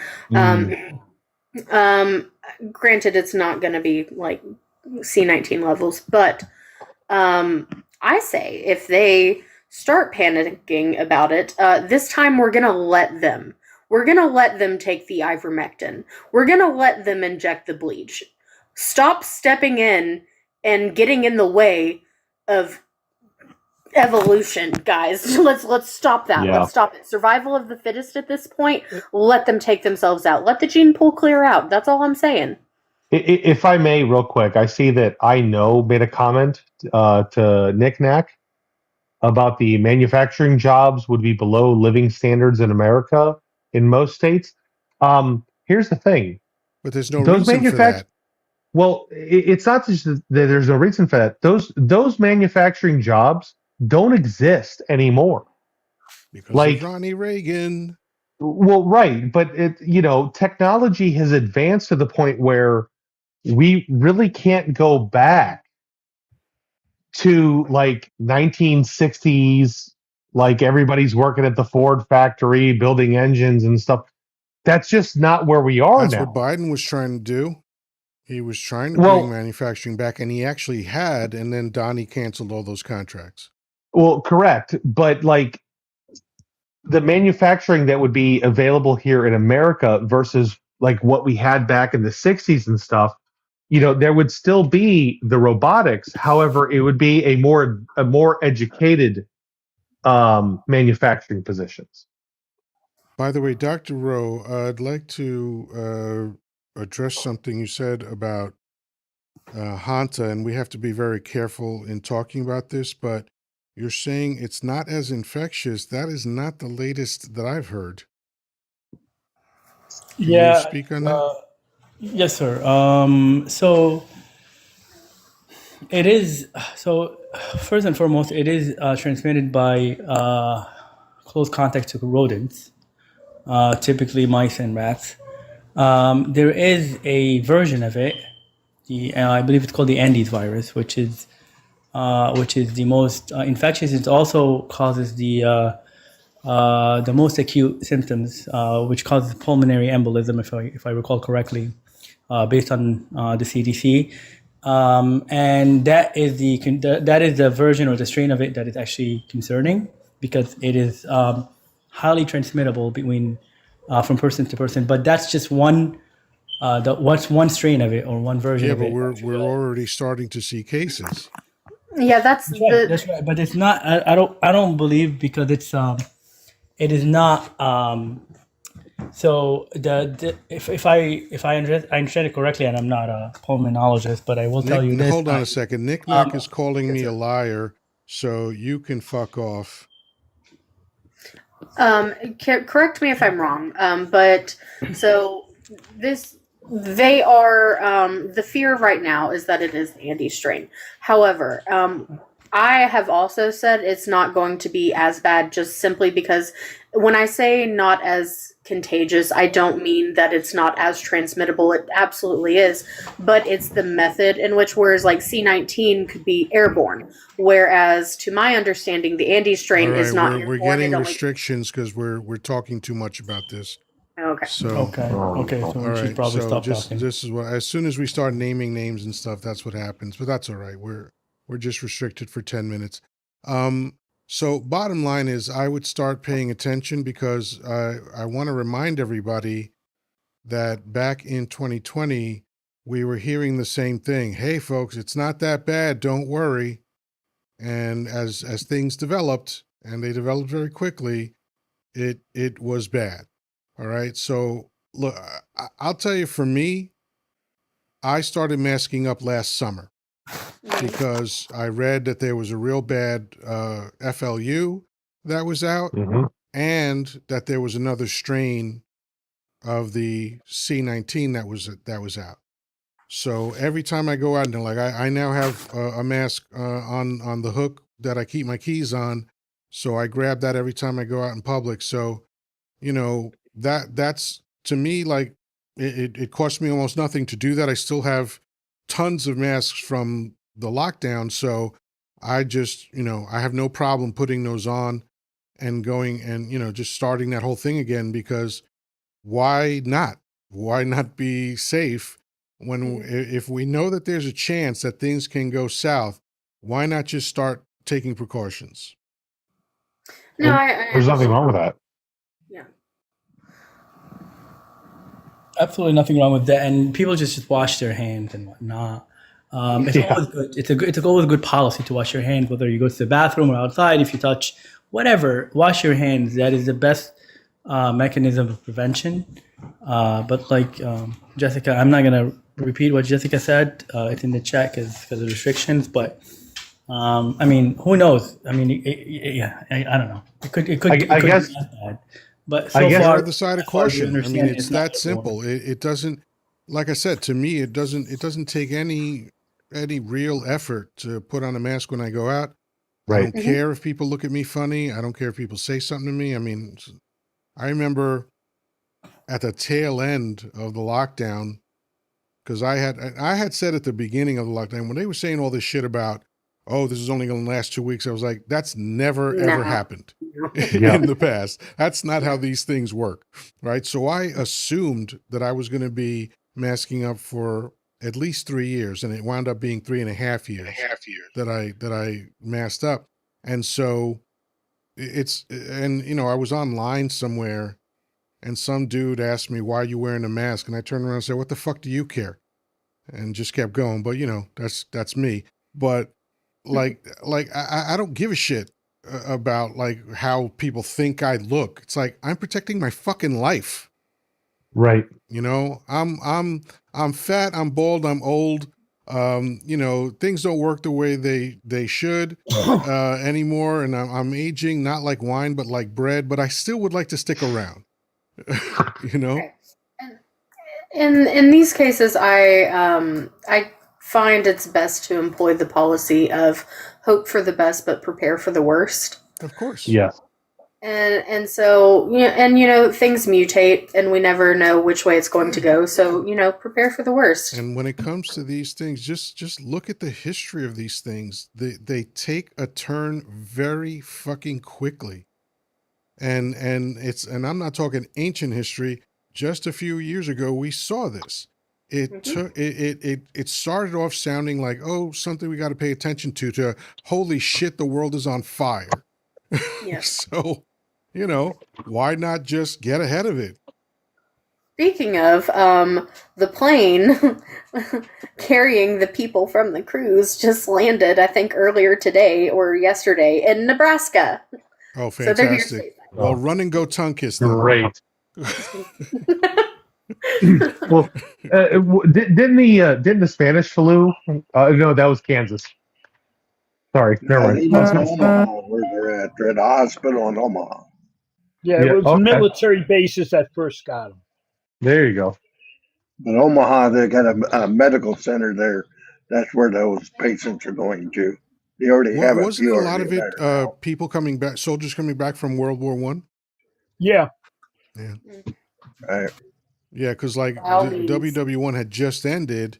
granted, it's not going to be like C19 levels, but I say if they start panicking about it, this time we're going to let them. We're going to let them take the ivermectin. We're going to let them inject the bleach. Stop stepping in and getting in the way of evolution, guys. Let's stop that. Yeah. Let's stop it. Survival of the fittest at this point. Let them take themselves out. Let the gene pool clear out. That's all I'm saying. If I may, real quick, I see that I know made a comment to Nick Knack about the manufacturing jobs would be below living standards in America in most states. Here's the thing: But there's no those reason for that. well, it's not just that there's no reason for that. Those manufacturing jobs don't exist anymore. Because Like, of Ronnie Reagan. well, right, but technology has advanced to the point where we really can't go back to like 1960s, like everybody's working at the Ford factory building engines and stuff. That's just not where we are That's what now. Biden was trying to do. He was trying to bring Well, manufacturing back, and he actually had, and then Donnie canceled all those contracts. well, correct, but like the manufacturing that would be available here in America versus like what we had back in the 60s and stuff, there would still be the robotics. However, it would be a more educated manufacturing positions. By the way, Dr. Rowe, I'd like to address something you said about Hanta, and we have to be very careful in talking about this, but you're saying it's not as infectious. That is not the latest that I've heard. Can you Yeah. speak on that? Yes, sir. So it is. So first and foremost, it is transmitted by close contact to rodents, typically mice and rats. There is a version of it. I believe it's called the Andes virus, which is the most infectious. It also causes the most acute symptoms, which causes pulmonary embolism, if I recall correctly, based on the CDC. And that is the version or the strain of it that is actually concerning, because it is highly transmittable from person to person. But that's just what's one strain of it or one version Yeah, of but it. we're already starting to see cases. Yeah, that's That's right. the That's right. But it's not. I don't believe, because it is not. So if I understand it correctly, and I'm not a pulmonologist, but I will tell you this. Hold on a second. Nick Um, Knack is calling yes, me a sir. liar, so you can fuck off. correct me if I'm wrong. But so this they are the fear right now is that it is the Andes strain. However, I have also said it's not going to be as bad, just simply because when I say not as contagious, I don't mean that it's not as transmittable. It absolutely is, but it's the method in which, whereas like C19 could be airborne, whereas to my understanding, the Andes All strain right, is not we're airborne. getting It only restrictions because we're talking too much about this. okay. So Okay. Okay. So all we should right, probably so stop just talking. this is what, as soon as we start naming names and stuff, that's what happens. But that's all right. We're just restricted for 10 minutes. So bottom line is, I would start paying attention, because I want to remind everybody that back in 2020 we were hearing the same thing. Hey, folks, it's not that bad. Don't worry. And as things developed, and they developed very quickly, it was bad. All right. So look, I'll tell you, for me, I started masking up last summer because I read that there was a real bad FLU that was out, Mhm. and that there was another strain of the C-19 that was out. So every time I go out, and like I now have a mask on the hook that I keep my keys on, so I grab that every time I go out in public. So that's to me like it costs me almost nothing to do that. I still have tons of masks from the lockdown, so I just I have no problem putting those on and going and just starting that whole thing again, because why not? Why not be safe when if we know that there's a chance that things can go south? Why not just start taking precautions? No, And I there's nothing understand. wrong with that. Yeah. Absolutely nothing wrong with that, and people just wash their hands and whatnot. It's Yeah. always good. It's always a good policy to wash your hands, whether you go to the bathroom or outside. If you touch whatever, wash your hands. That is the best mechanism of prevention. But like Jessica, I'm not gonna repeat what Jessica said. It's in the chat because of restrictions. But I mean, who knows? I mean, yeah, I don't know. It could I be guess that bad. But I so guess Err far, on the side of as far as we caution. I mean, understand, it's it's not that airborne. simple. It doesn't, like I said, to me, it doesn't take any real effort to put on a mask when I go out. I right. don't care if people look at me funny. I don't care if people say something to me. I mean, I remember at the tail end of the lockdown, because I had said at the beginning of the lockdown when they were saying all this shit about, oh, this is only going to last 2 weeks. I was like, that's never ever No. happened Yeah. in the past. That's not how these things work, right? So I assumed that I was going to be masking up for at least 3 years, and it wound up being 3.5 years that I masked up. And so I was online somewhere, and some dude asked me, why are you wearing a mask? And I turned around and said, what the fuck do you care? And just kept going. But that's me. But like I don't give a shit about like how people think I look. It's like I'm protecting my fucking life. Right. I'm fat, I'm bald, I'm old. Things don't work the way they should anymore, and I'm aging not like wine but like bread, but I still would like to stick around. Okay. In these cases, I find it's best to employ the policy of hope for the best but prepare for the worst. Of course. Yes. And so things mutate and we never know which way it's going to go. So prepare for the worst. And when it comes to these things, just look at the history of these things. They take a turn very fucking quickly. And I'm not talking ancient history. Just a few years ago, we saw this. It started off sounding like, oh, something we got to pay attention to holy shit, the world is on fire. Yeah. So, why not just get ahead of it? Speaking of, the plane carrying the people from the cruise just landed, I think, earlier today or yesterday in Nebraska. Oh, So they're here fantastic. stateside. Well, run and go tongue kiss them. Great. Well, didn't the Spanish flu? No, that was Kansas. Sorry, never mind. That's Omaha where they're at. They're at a hospital in Omaha. Yeah, Yeah, it was okay. military bases that first got them. There you go. But Omaha, they got a medical center there. That's where those patients are going to. They already have a Wasn't few it a lot already of it there now. people coming back, soldiers coming back from World War I? Yeah. Yeah. Right. Yeah, because like Saudis. WW1 had just ended,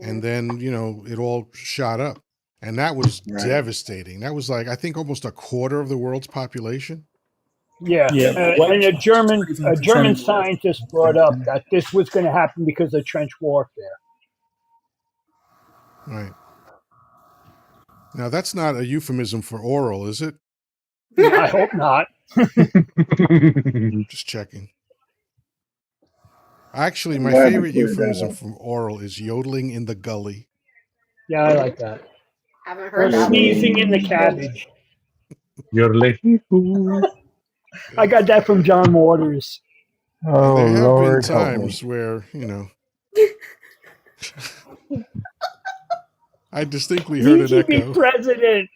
and then it all shot up, and that was Right. devastating. That was like I think almost a quarter of the world's population. Yeah. And a German scientist brought up that this was going to happen because of trench warfare. Right. Now that's not a euphemism for oral, is it? I hope not. Just checking. Actually, I'm my glad to favorite clear that euphemism up. from oral is yodeling in the gully. Yeah, I like that. Haven't Or heard that one. sneezing in the cabbage. Yodeling. I got that from John Waters. Oh, There have Lord, been help me. times where I distinctly heard He an should be echo. president.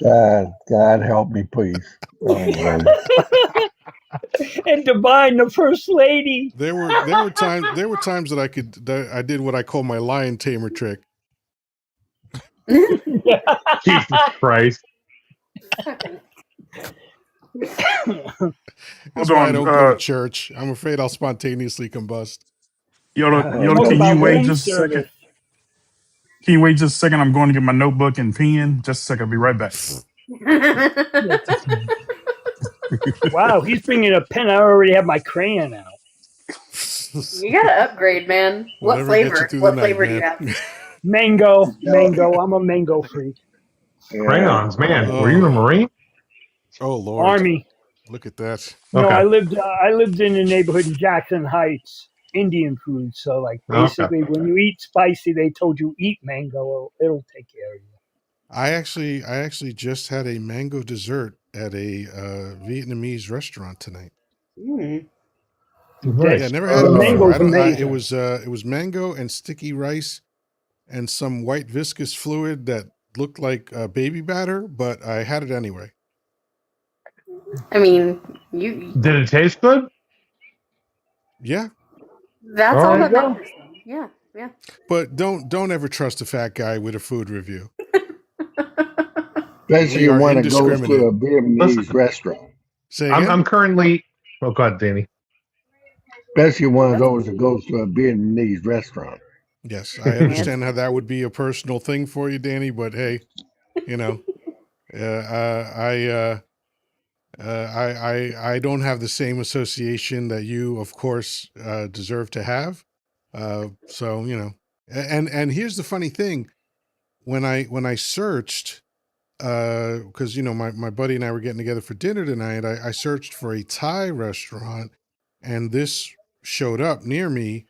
God help me, please. Oh, Lord. And Divine, the first lady. There were times that I did what I call my lion tamer trick. Jesus Christ. That's Hold why I on. don't go to church. I'm afraid I'll spontaneously combust. Yoda, What can you about wait room just a second? service? Can you wait just a second? I'm going to get my notebook and pen. Just a second. I'll be right back. Wow, he's bringing a pen. I already have my crayon out. You gotta upgrade, man. What Whatever gets you flavor? through the What night, flavor do you man. have? Mango, No, mango. I'm a mango freak. yeah. Crayons, man. Were you a Oh, Marine? oh Lord. Army. Look at that. No, Okay. I lived in a neighborhood in Jackson Heights, Indian food. So like Okay. basically, when you eat spicy, they told you eat mango. It'll take care of you. I actually just had a mango dessert at a Vietnamese restaurant tonight. Mm. Yeah, Nice. never had it The before. Oh, I mango's don't. amazing. It was mango and sticky rice and some white viscous fluid that looked like baby batter, but I had it anyway. I mean, you. Did it taste good? Yeah, That's All all There right. you that go. matters. Yeah, yeah. but don't ever trust a fat guy with a food review. We especially are when it goes to indiscriminate. a Vietnamese Listen, restaurant. Say I'm again? currently. Oh God, Danny. Especially one of That's those that goes to a Vietnamese restaurant. Yes, I yeah. It's understand how that would be a personal thing for you, Danny. But hey, you know, I don't have the same association that you, of course, deserve to have. So you know, and here's the funny thing: when I searched, because you know my buddy and I were getting together for dinner tonight, I searched for a Thai restaurant, and this showed up near me.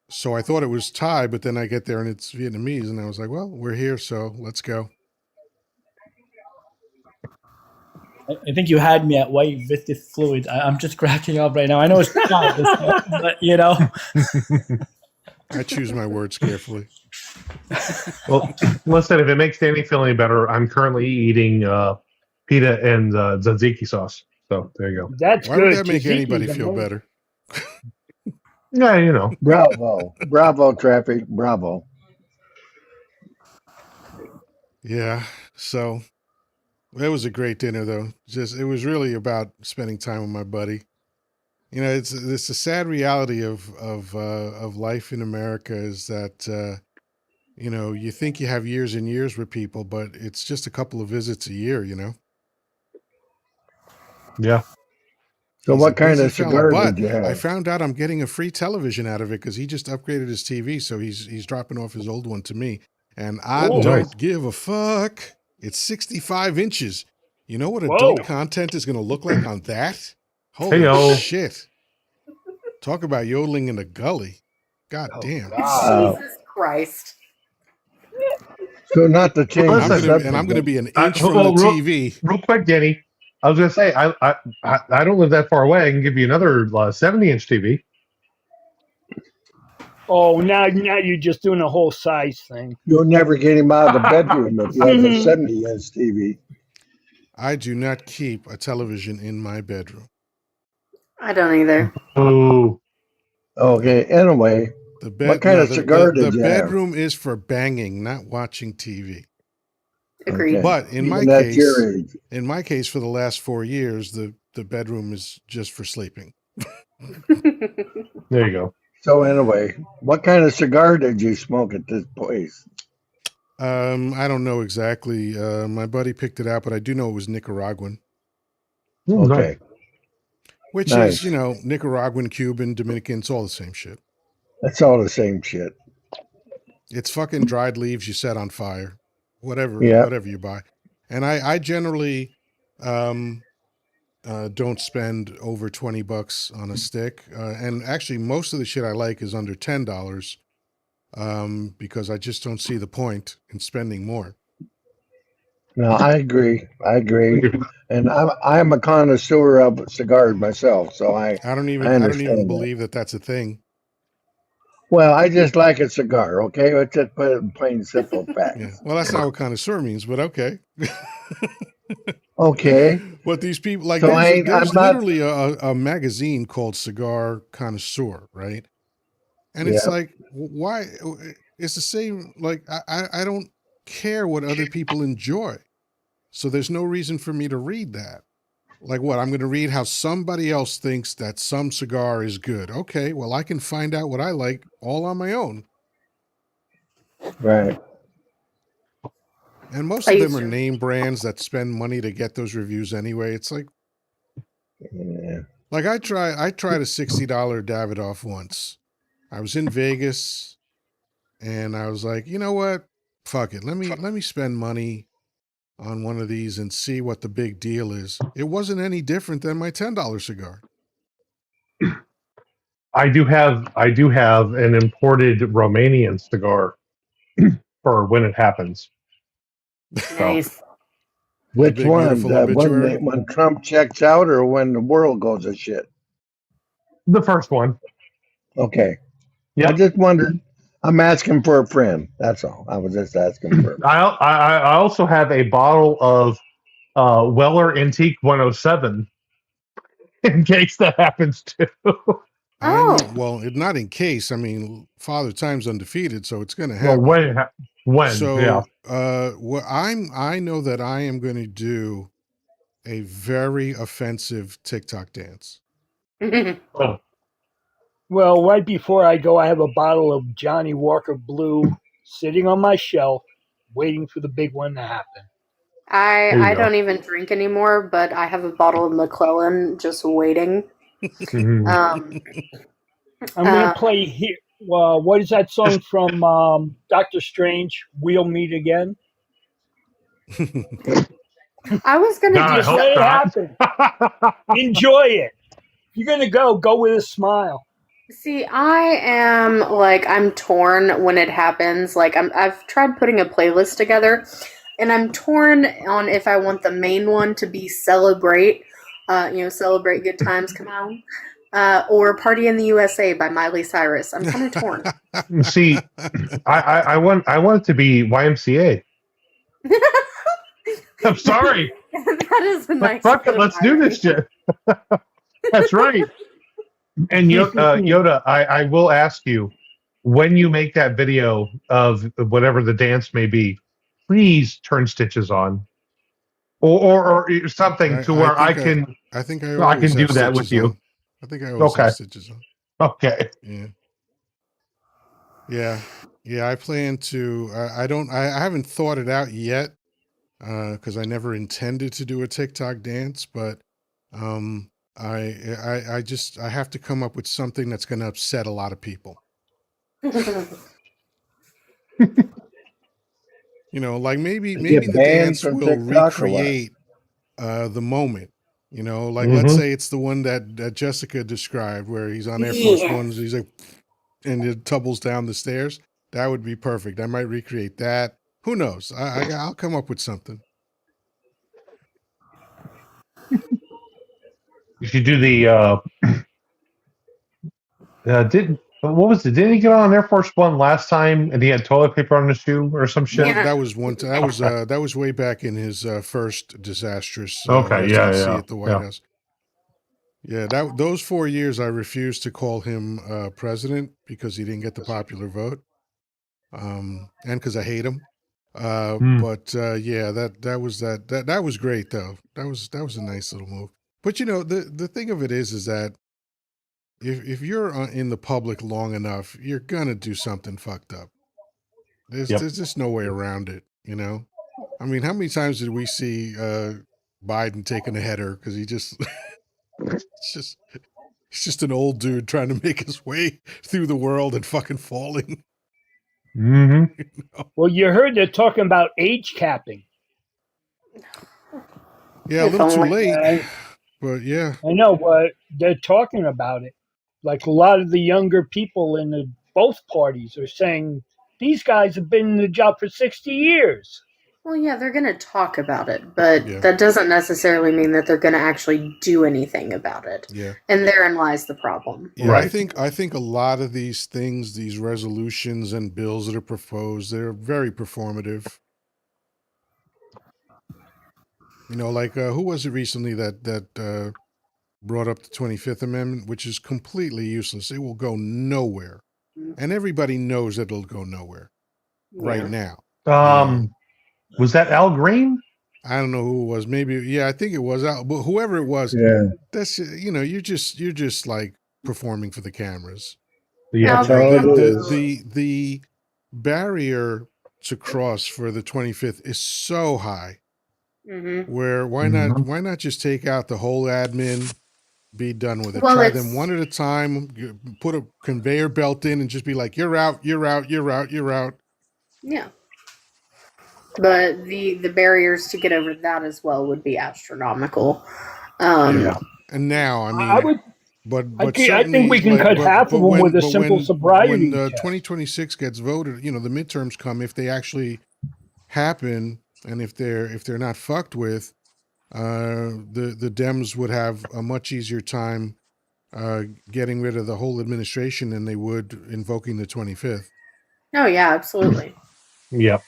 So I thought it was Thai, but then I get there and it's Vietnamese, and I was like, well, we're here, so let's go. I think you had me at white viscous fluid. I'm just cracking up right now. I know it's not, but you know. I choose my words carefully. Well, listen. If it makes Danny feel any better, I'm currently eating pita and tzatziki sauce. So there you go. That's Why would good. that make anybody Tzatziki's feel amazing. better? Yeah, you know. Bravo. Bravo, traffic. Bravo. Yeah. So it was a great dinner, though. Just it was really about spending time with my buddy. You know, it's a sad reality of life in America is that you know you think you have years and years with people, but it's just a couple of visits a year. You know, Yeah. So he's a what kind busy of fella. cigar did But you I have? found out I'm getting a free television out of it because he just upgraded his TV, so he's dropping off his old one to me, and I Oh, Cool. nice. don't give a fuck. It's 65 inches. You know what Whoa. adult content is going to look like on that? Holy Heyo. shit! Talk about yodeling in the gully. God Oh damn. God. Jesus Christ. So not to change the Listen, I'm subject, gonna but be an inch from the well, TV. real quick, Danny. I was gonna say I don't live that far away. I can give you another 70-inch TV. Oh, now you're just doing a whole size thing. you'll never get him out of the bedroom if he has a 70-inch TV. I do not keep a television in my bedroom. I don't either. Oh, Okay, anyway, The what bed kind no of cigar the did you have? bedroom is for banging, not watching TV. Agreed. Okay, But even at your age. in my case, for the last 4 years, the bedroom is just for sleeping. there you go. So anyway, what kind of cigar did you smoke at this place? I don't know exactly. My buddy picked it out, but I do know it was Nicaraguan, Nice. Okay, which is, you nice. know, Nicaraguan, Cuban, Dominican, it's all the same shit. That's all the same shit. It's fucking dried leaves you set on fire, Yeah. whatever you buy. And I generally don't spend over $20 on a stick. And actually, most of the shit I like is under $10 because I just don't see the point in spending more. No, I agree. I agree. And I'm a connoisseur of cigars myself, so I I don't even understand that. believe that that's a thing. Well, I just like a cigar. Okay, let's just put it in plain simple Yeah. facts. Well, that's not what connoisseur means, but okay. Okay. But these people, like, So I'm there's not. literally a magazine called Cigar Connoisseur, right? And it's Yeah. like, why? It's the same. Like, I don't care what other people enjoy, so there's no reason for me to read that. Like, what? I'm going to read how somebody else thinks that some cigar is good. Okay, well, I can find out what I like all on my own. Right. And most I of them used are to. name brands that spend money to get those reviews anyway. It's Yeah. like I tried a $60 Davidoff once. I was in Vegas and I was like, you know what? Fuck it. Let me spend money on one of these and see what the big deal is. It wasn't any different than my $10 cigar. I do have an imported Romanian cigar for when it happens. So Nice. The Which big one? beautiful The obituary. when Trump checks out, or when the world goes to shit? the first one. Okay. I Yep. just wondered. I'm asking for a friend. That's all. I was just asking for a friend. I also have a bottle of Weller Antique 107 in case that happens too. I know. Oh. Well, not in case. I mean, Father Time's undefeated, so it's going to Well, happen. when, yeah. So, I know that I am going to do a very offensive TikTok dance. Oh, Well, right before I go, I have a bottle of Johnny Walker Blue sitting on my shelf, waiting for the big one to happen. there you I go. don't even drink anymore, but I have a bottle of McClellan just waiting. Mhm. Um, I'm gonna uh, play here. What is that song from Doctor Strange? We'll meet again. I was gonna God, I do Just hope let it something. happen. not. Enjoy it. If you're gonna go with a smile. See, I am like I'm torn when it happens. Like I've tried putting a playlist together, and I'm torn on if I want the main one to be celebrate, celebrate good times, come on, or Party in the USA by Miley Cyrus. I'm kind of torn. See, I want it to be YMCA. I'm sorry. That is a But nice fuck bit it, of let's do this irony. shit. That's right. And Yoda, I will ask you, when you make that video of whatever the dance may be, please turn stitches on, or something to I where think I think I I always can do have that with stitches you. on. I think I always have Okay, stitches on. okay. Yeah. Yeah. Yeah, I plan to I don't I haven't thought it out yet cuz I never intended to do a TikTok dance, but I just I have to come up with something that's going to upset a lot of people. You know, like maybe Get the banned dance from will TikTok or what? recreate the moment. You know, like let's Mm-hmm. say it's the one that Jessica described where he's on Air Force Yeah. Ones, he's like and it tumbles down the stairs. That would be perfect. I might recreate that. Who knows? I'll come up with something. You should do the didn't what was it? Didn't he get on Air Force One last time and he had toilet paper on his shoe or some shit? That Yeah. was one. That was way back in his first disastrous Okay, residency at the White yeah. House. Yeah, that those 4 years I refused to call him president because he didn't get the popular vote, and because I hate him. Hmm. But yeah, that was great though. That was a nice little move. But you know, the thing of it is that if you're in the public long enough, you're gonna do something fucked up. Yep. There's just no way around it. You know, I mean, how many times did we see Biden taking a header because he just it's just he's just an old dude trying to make his way through the world and fucking falling. Mm-hmm. You know? Well, you heard they're talking about age capping. Yeah, a If little too only. late, I, but yeah, I know, but they're talking about it. Like a lot of the younger people in both parties are saying these guys have been in the job for 60 years. Well, yeah, they're going to talk about it, but yeah, that doesn't necessarily mean that they're going to actually do anything about it. yeah. And therein lies the problem. Yeah, Right. I think a lot of these things, these resolutions and bills that are proposed, they're very performative. Like who was it recently that brought up the 25th Amendment, which is completely useless. It will go nowhere, and everybody knows that it'll go nowhere right Yeah. now. Was that Al Green? I don't know who it was. Maybe, yeah, I think it was Al, but whoever it was, Yeah, that's you're just like performing for the cameras. Yeah. that's Al all The it Green. the is. the the barrier to cross for the 25th is so high. Hmm. Where why not Mhm. why not just take out the whole admin, be done with it. Well, Try them it's one at a time. Put a conveyor belt in and just be like, "You're out. You're out. You're out. You're out." yeah, but the barriers to get over that as well would be astronomical. Yeah. Yeah. Um, And now, I I mean, would. but I think certainly, we can like, cut but half but of them with when a but simple when sobriety the test. 2026 gets voted, the midterms come, if they actually happen, and if they're not fucked with, the Dems would have a much easier time getting rid of the whole administration than they would invoking the 25th. oh yeah, absolutely. Yeah.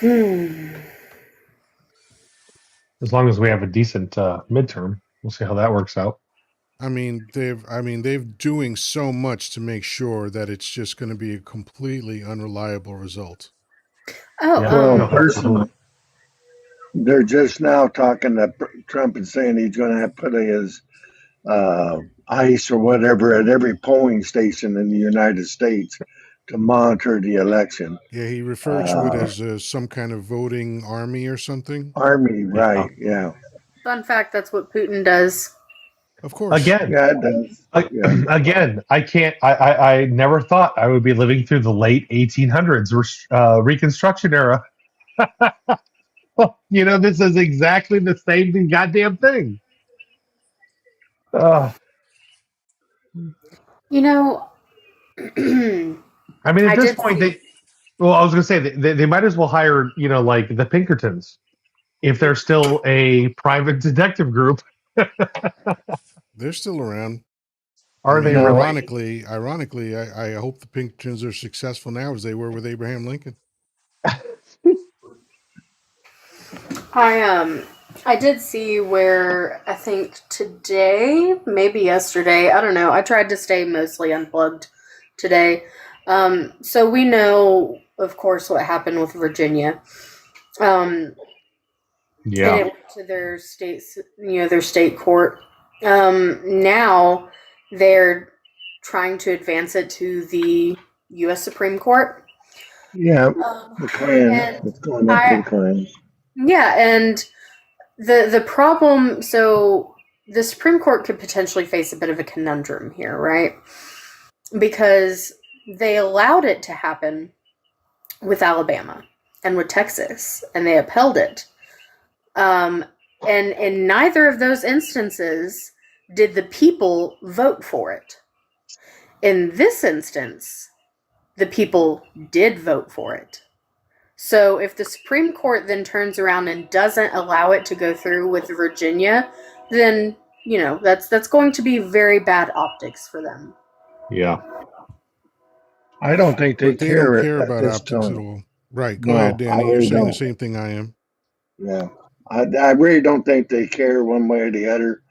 Hmm. As long as we have a decent midterm, we'll see how that works out. They've doing so much to make sure that it's just going to be a completely unreliable result. Oh, Yeah. Well, No. personally, they're just now talking to Trump and saying he's going to put his ICE or whatever at every polling station in the United States to monitor the election. Yeah, he referred to it Uh, as some kind of voting army or something. Army, Yeah. right? Yeah, fun fact, that's what Putin does. Of course. Again, yeah, it does. Yeah, again, I can't. I never thought I would be living through the late 1800s Reconstruction era. This is exactly the same goddamn thing. Uh, You know, I mean, at I this did point, see. I was going to say they might as well hire, like the Pinkertons if they're still a private detective group. They're still around. I Are they mean, no, really? ironically, I hope the Pinkertons are successful now as they were with Abraham Lincoln. I I did see where I think today, maybe yesterday, I don't know. I tried to stay mostly unplugged today. So we know, of course, what happened with Virginia. Um, and Yeah. it went to their states, their state court. Now they're trying to advance it to the U.S. Supreme Court. yeah, Um, the Klan. and It's going up to I, the Klan. yeah, and the problem, so the Supreme Court could potentially face a bit of a conundrum here, right? Because they allowed it to happen with Alabama and with Texas, and they upheld it. Um, and in neither of those instances did the people vote for it. In this instance, the people did vote for it. So if the Supreme Court then turns around and doesn't allow it to go through with Virginia, then that's going to be very bad optics for them. Yeah. I don't think they But they don't care care at about this optics at time. all. Right. Go ahead, No, I Danny. You're really saying the don't. same thing I am. Yeah, I really don't think they care one way or the other.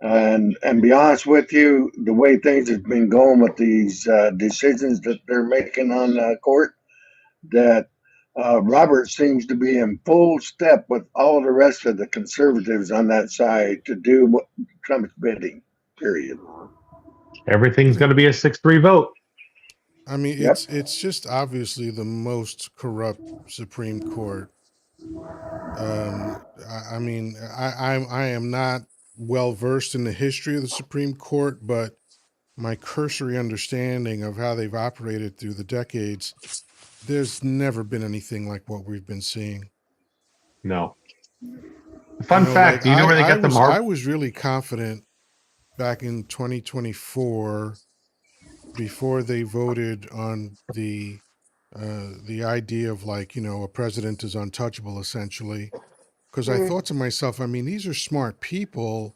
And be honest with you, the way things have been going with these decisions that they're making on court, that Robert seems to be in full step with all the rest of the conservatives on that side to do what Trump's bidding. Period. Everything's going to be a 6-3 vote. I mean, Yep. it's just obviously the most corrupt Supreme Court. I mean, I am not well versed in the history of the Supreme Court, but my cursory understanding of how they've operated through the decades, there's never been anything like what we've been seeing. No. Fun Like fact: do you know where they I got the was I mark? was really confident back in 2024 before they voted on the idea of, like, a president is untouchable essentially, because I Mm. thought to myself, I mean, these are smart people,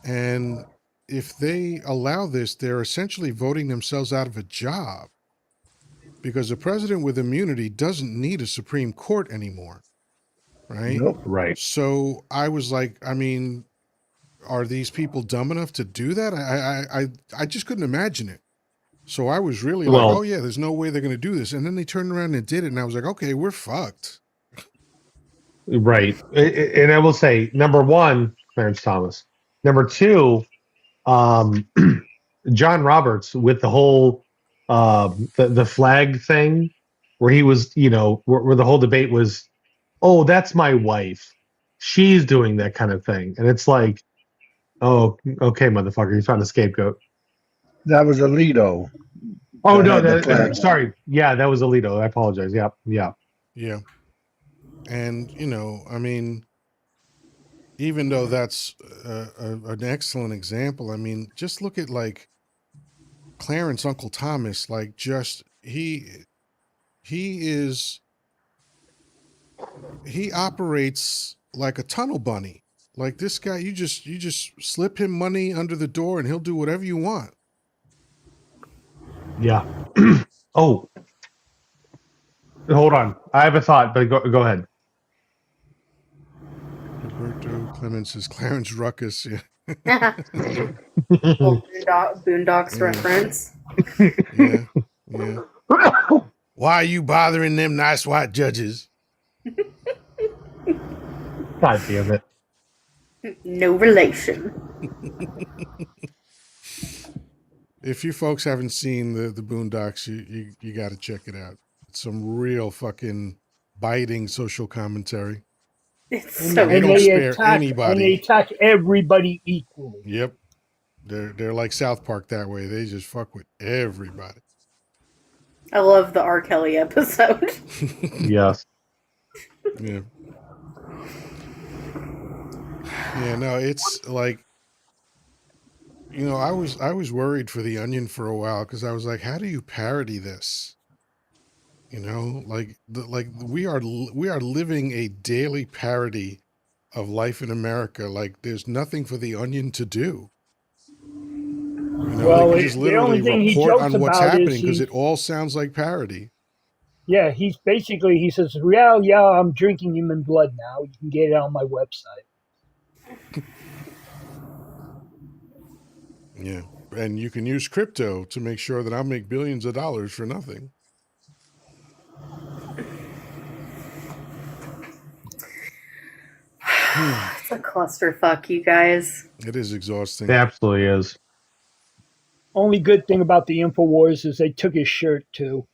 and if they allow this, they're essentially voting themselves out of a job. because a president with immunity doesn't need a Supreme Court anymore, right? Nope. Right. So I was like, I mean, are these people dumb enough to do that? I just couldn't imagine it. So I was really like, oh Well, yeah, there's no way they're going to do this. And then they turned around and did it, and I was like, okay, we're fucked. right. And I will say, number one, Clarence Thomas. Number two, um, John Roberts with the whole the flag thing, where he was, where the whole debate was, oh, that's my wife. She's doing that kind of thing. And it's like, oh, okay, motherfucker, you found a scapegoat. That was Alito Oh, that no, had the flag. sorry. Yeah, that was Alito. I apologize. Yeah, yeah. Yeah. And, I mean, even though that's an excellent example, I mean, just look at like Clarence Uncle Thomas, like just he operates like a tunnel bunny. Like this guy, you just slip him money under the door and he'll do whatever you want. Yeah. Oh, hold on. I have a thought, but go ahead. Roberto Clemens is Clarence Ruckus. Yeah. Little Boondocks Yeah. reference. Yeah. Yeah. Why are you bothering them nice white judges? God damn it. No relation. If you folks haven't seen the Boondocks, you got to check it out. It's some real fucking biting social commentary. It's And, so They and don't they spare attack anybody. and they attack everybody equally. Yep. They're like South Park that way. They just fuck with everybody. I love the R. Kelly episode. Yes. Yeah. Yeah, no, it's like, I was worried for The Onion for a while because I was like, how do you parody this? Like we are living a daily parody of life in America. Like there's nothing for The Onion to do. They Well, can just the only literally thing he report jokes on what's about is happening because it all sounds like parody. yeah, he says, yeah, I'm drinking human blood now. You can get it on my website. Yeah. And you can use crypto to make sure that I'll make billions of dollars for nothing. It's a clusterfuck, you guys. It is exhausting. It absolutely is. Only good thing about the InfoWars is they took his shirt too.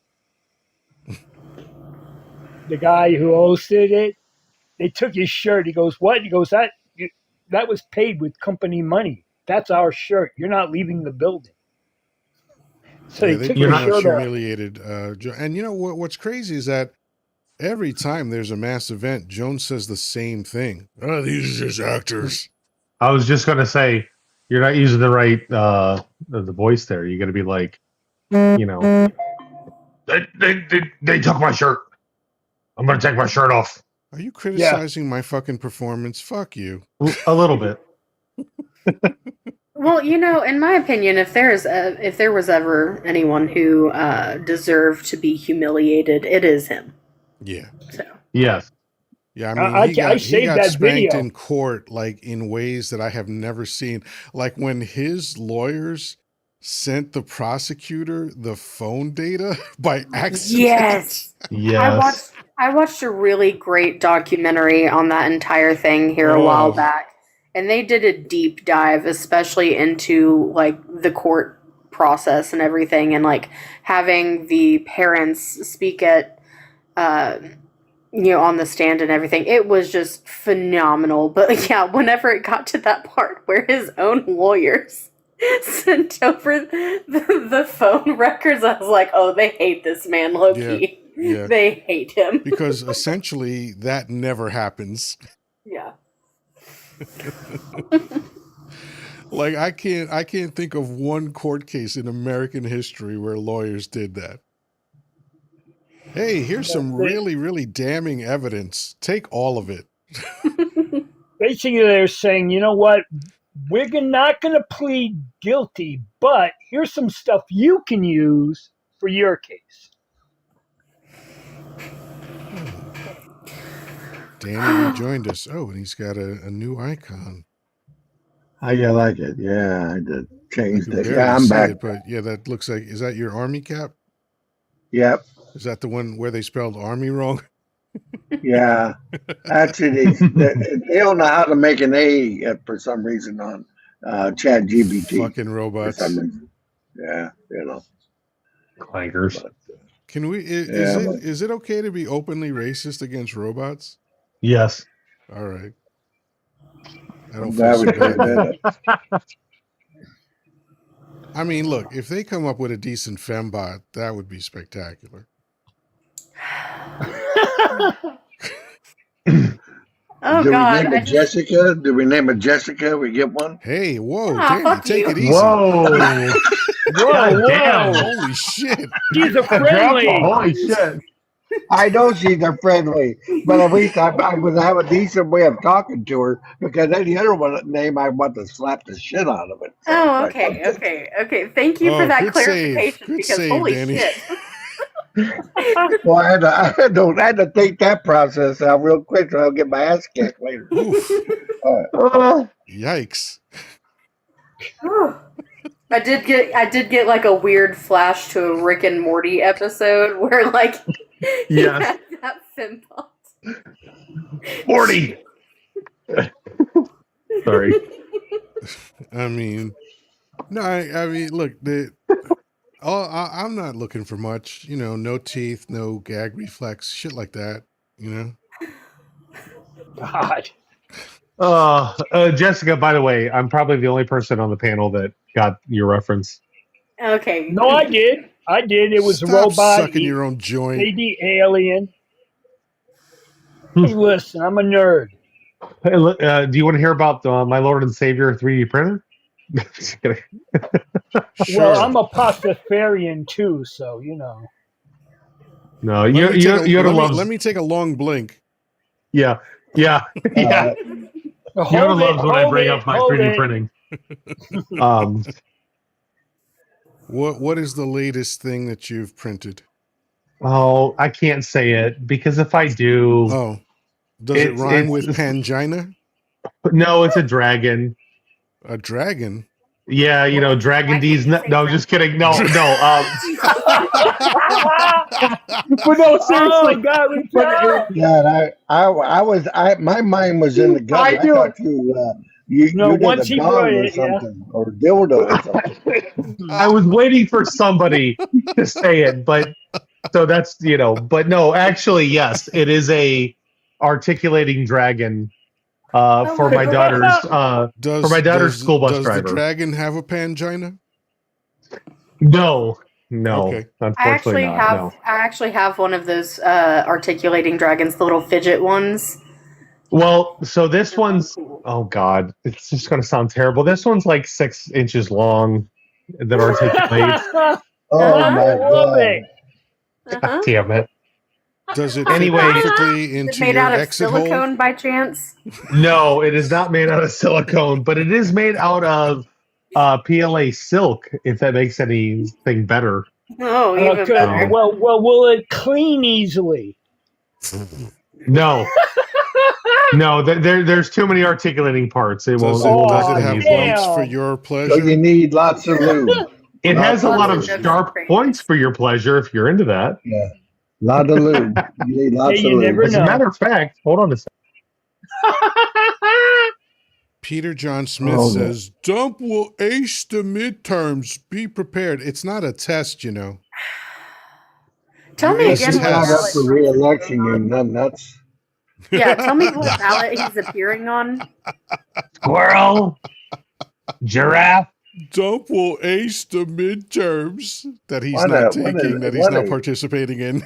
The guy who hosted it, they took his shirt. He goes, "What?" He goes, "That was paid with company money. That's our shirt. You're not leaving the building." So Yeah, they they took pretty his much shirt off. humiliated. And what's crazy is that every time there's a mass event, Jones says the same thing. Oh, these are just actors. I was just going to say, you're not using the right the voice there. You're going to be like, they took my shirt. I'm going to take my shirt off. Are you criticizing my fucking performance? Fuck you. A little bit. Well, in my opinion, if there was ever anyone who deserved to be humiliated, it is him. Yeah. So. Yes. Yeah, I mean, I he saved got that spanked video in court like in ways that I have never seen. Like when his lawyers sent the prosecutor the phone data by accident. Yes. Yes. I watched a really great documentary on that entire thing here a while back. And they did a deep dive, especially into like the court process and everything, and like having the parents speak at, on the stand and everything. It was just phenomenal. But yeah, whenever it got to that part where his own lawyers sent over the phone records, I was like, oh, they hate this man, low-key. Yeah. They hate him. Because essentially that never happens. Yeah. Like I can't think of one court case in American history where lawyers did that. Hey, here's some really, really damning evidence. Take all of it. basically they're saying, you know what, we're not going to plead guilty, but here's some stuff you can use for your case. Danny rejoined us. Oh, and he's got a new icon. How you like it? Yeah, I did. I Changed can it. barely Yeah, I'm see back. it, but yeah, that looks like. Is that your army cap? Yep. Is that the one where they spelled army wrong? Yeah. Actually, they don't know how to make an A for some reason on Chat GBT. Fucking For some robots. reason. Yeah, you know. Clankers. But, Can we? yeah, but Is it okay to be openly racist against robots? Yes. All right. I don't I'm feel glad we so cleared bad then. that up. I mean, look, if they come up with a decent fembot, that would be spectacular. Oh Do we God, name it Jessica? Do we name it Jessica? We get one? Hey, whoa, Ah, Danny, fuck take you. it easy. Whoa. God damn. Holy shit. She's a Grandpa, friendly. holy shit. I know she's a friendly, but at least I would have a decent way of talking to her because any other one name I want to slap the shit out of it. So, Oh, like, okay. Thank you for Oh, that good save. clarification. Good Because save, holy Danny. shit. well, I had to think that process out real quick, so I'll get my ass kicked later. Oof. All right. Yikes. I did get like a weird flash to a Rick and Morty episode where like he Yes. had that fembot. 40. Sorry. I mean, no, I mean, look, I'm not looking for much, you know, no teeth, no gag reflex, shit like that, you know? God. Jessica, by the way, I'm probably the only person on the panel that got your reference. Okay. No, I did. It was a Stop robot. sucking your own joint. Maybe alien. Hey, listen, I'm a nerd. Hey, look, do you want to hear about my Lord and Savior 3D printer? Just kidding. Sure. Well, I'm a pastafarian too, so you know. No, let me take a long blink. Yeah. Yoda Hold it, loves when I bring hold up my hold 3D it. printing. What is the latest thing that you've printed? Oh, I can't say it because if I do, Oh, does it rhyme with Pangina? No, it's a dragon. A dragon? Yeah, you know, Dragon Why D's. can't you say No, dragon? just kidding. No. But no, Oh seriously. God, we But God, my mind was in the gutter. I I knew thought it. you no. did a Once he brought dong or it, yeah. something, or dildo or something. I was waiting for somebody to say it, but so that's but no, actually, yes, it is a articulating dragon for my daughter's school bus does the driver. dragon have a Pangina? No, Okay. unfortunately not. No. I actually have one of those articulating dragons, the little fidget ones. Well, so this one's oh god, it's just going to sound terrible. This one's like 6 inches long that articulates. Oh my I love God! it. God damn it. Does it Anyway, fit perfectly Is it into made your out of exit silicone hole? by chance? No, it is not made out of silicone, but it is made out of PLA silk, if that makes anything better. Oh, even better. Well, will it clean easily? No. No, there's too many articulating parts. It won't Does it Oh, have easily. bumps for damn. your So pleasure? you need lots of lube. It has a Lots lot of of lube. sharp points for your pleasure if you're into that. Yeah, lot of lube. You need lots Yeah, of you lube. never As a know. matter of fact, hold on a second. Peter John Smith Oh, says, Dump will ace the midterms. Be prepared. It's not a test, you know. Tell You me ace again He's the what not tests. up ballot for Trump's re-election. appearing You on. nuts. Yeah, tell me what ballot he's appearing on. Squirrel, giraffe. Dump will ace the midterms that he's What not a taking, that he's not participating in.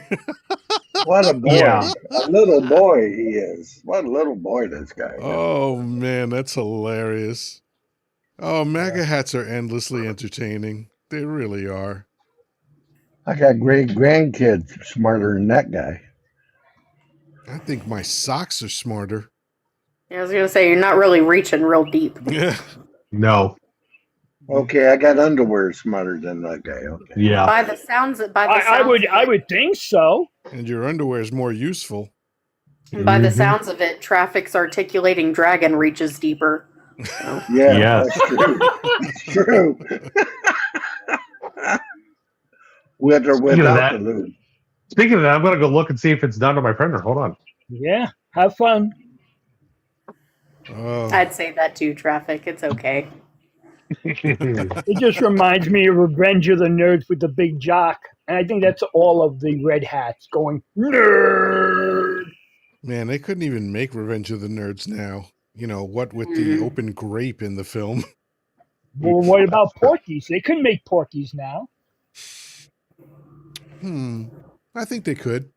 what a boy. Yeah. A little boy he is. What a little boy this guy is. Oh, man, that's hilarious. Oh, MAGA hats are endlessly entertaining. They really are. I got great grandkids smarter than that guy. I think my socks are smarter. I was gonna say you're not really reaching real deep. Yeah. No. Okay, I got underwear smarter than that guy. Okay. Yeah. By the sounds, I would think so. And your underwear is more useful. And by the Mhm. sounds of it, traffic's articulating dragon reaches deeper. So. Yeah, Yes. that's true. It's true. With or Speaking of without the that, lube. I'm gonna go look and see if it's done on my printer. Hold on. Yeah, have fun. Oh, I'd say that too, traffic. It's okay. It just reminds me of Revenge of the Nerds with the big jock. And I think that's all of the red hats going, nerd. man, they couldn't even make Revenge of the Nerds now. What with the Mm. open grape in the film? Well, what about Porky's? They couldn't make Porky's now. I think they could.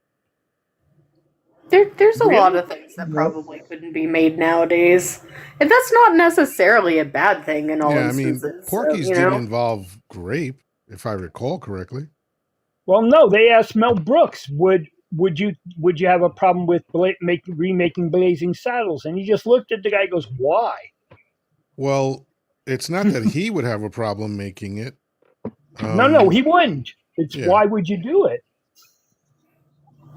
There's a lot Really? of things that Nope. probably couldn't be made nowadays. And that's not necessarily a bad thing in all Yeah, I mean, instances. So, Porky's didn't involve grape, if I recall correctly. Well, no. They asked Mel Brooks, would you have a problem with remaking Blazing Saddles? And he just looked at the guy, and goes, why? Well, it's not that he would have a problem making it. No, he wouldn't. It's Yeah. why would you do it?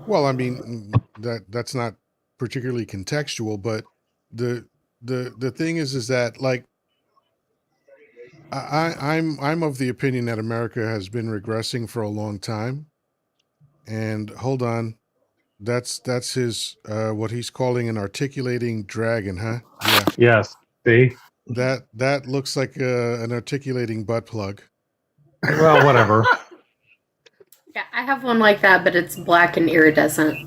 Well, I mean, that's not particularly contextual, but the thing is that, like, I'm of the opinion that America has been regressing for a long time. And hold on, that's his what he's calling an articulating dragon, huh? Yeah, Yes. See. that looks like an articulating butt plug. Well, whatever. yeah, I have one like that, but it's black and iridescent.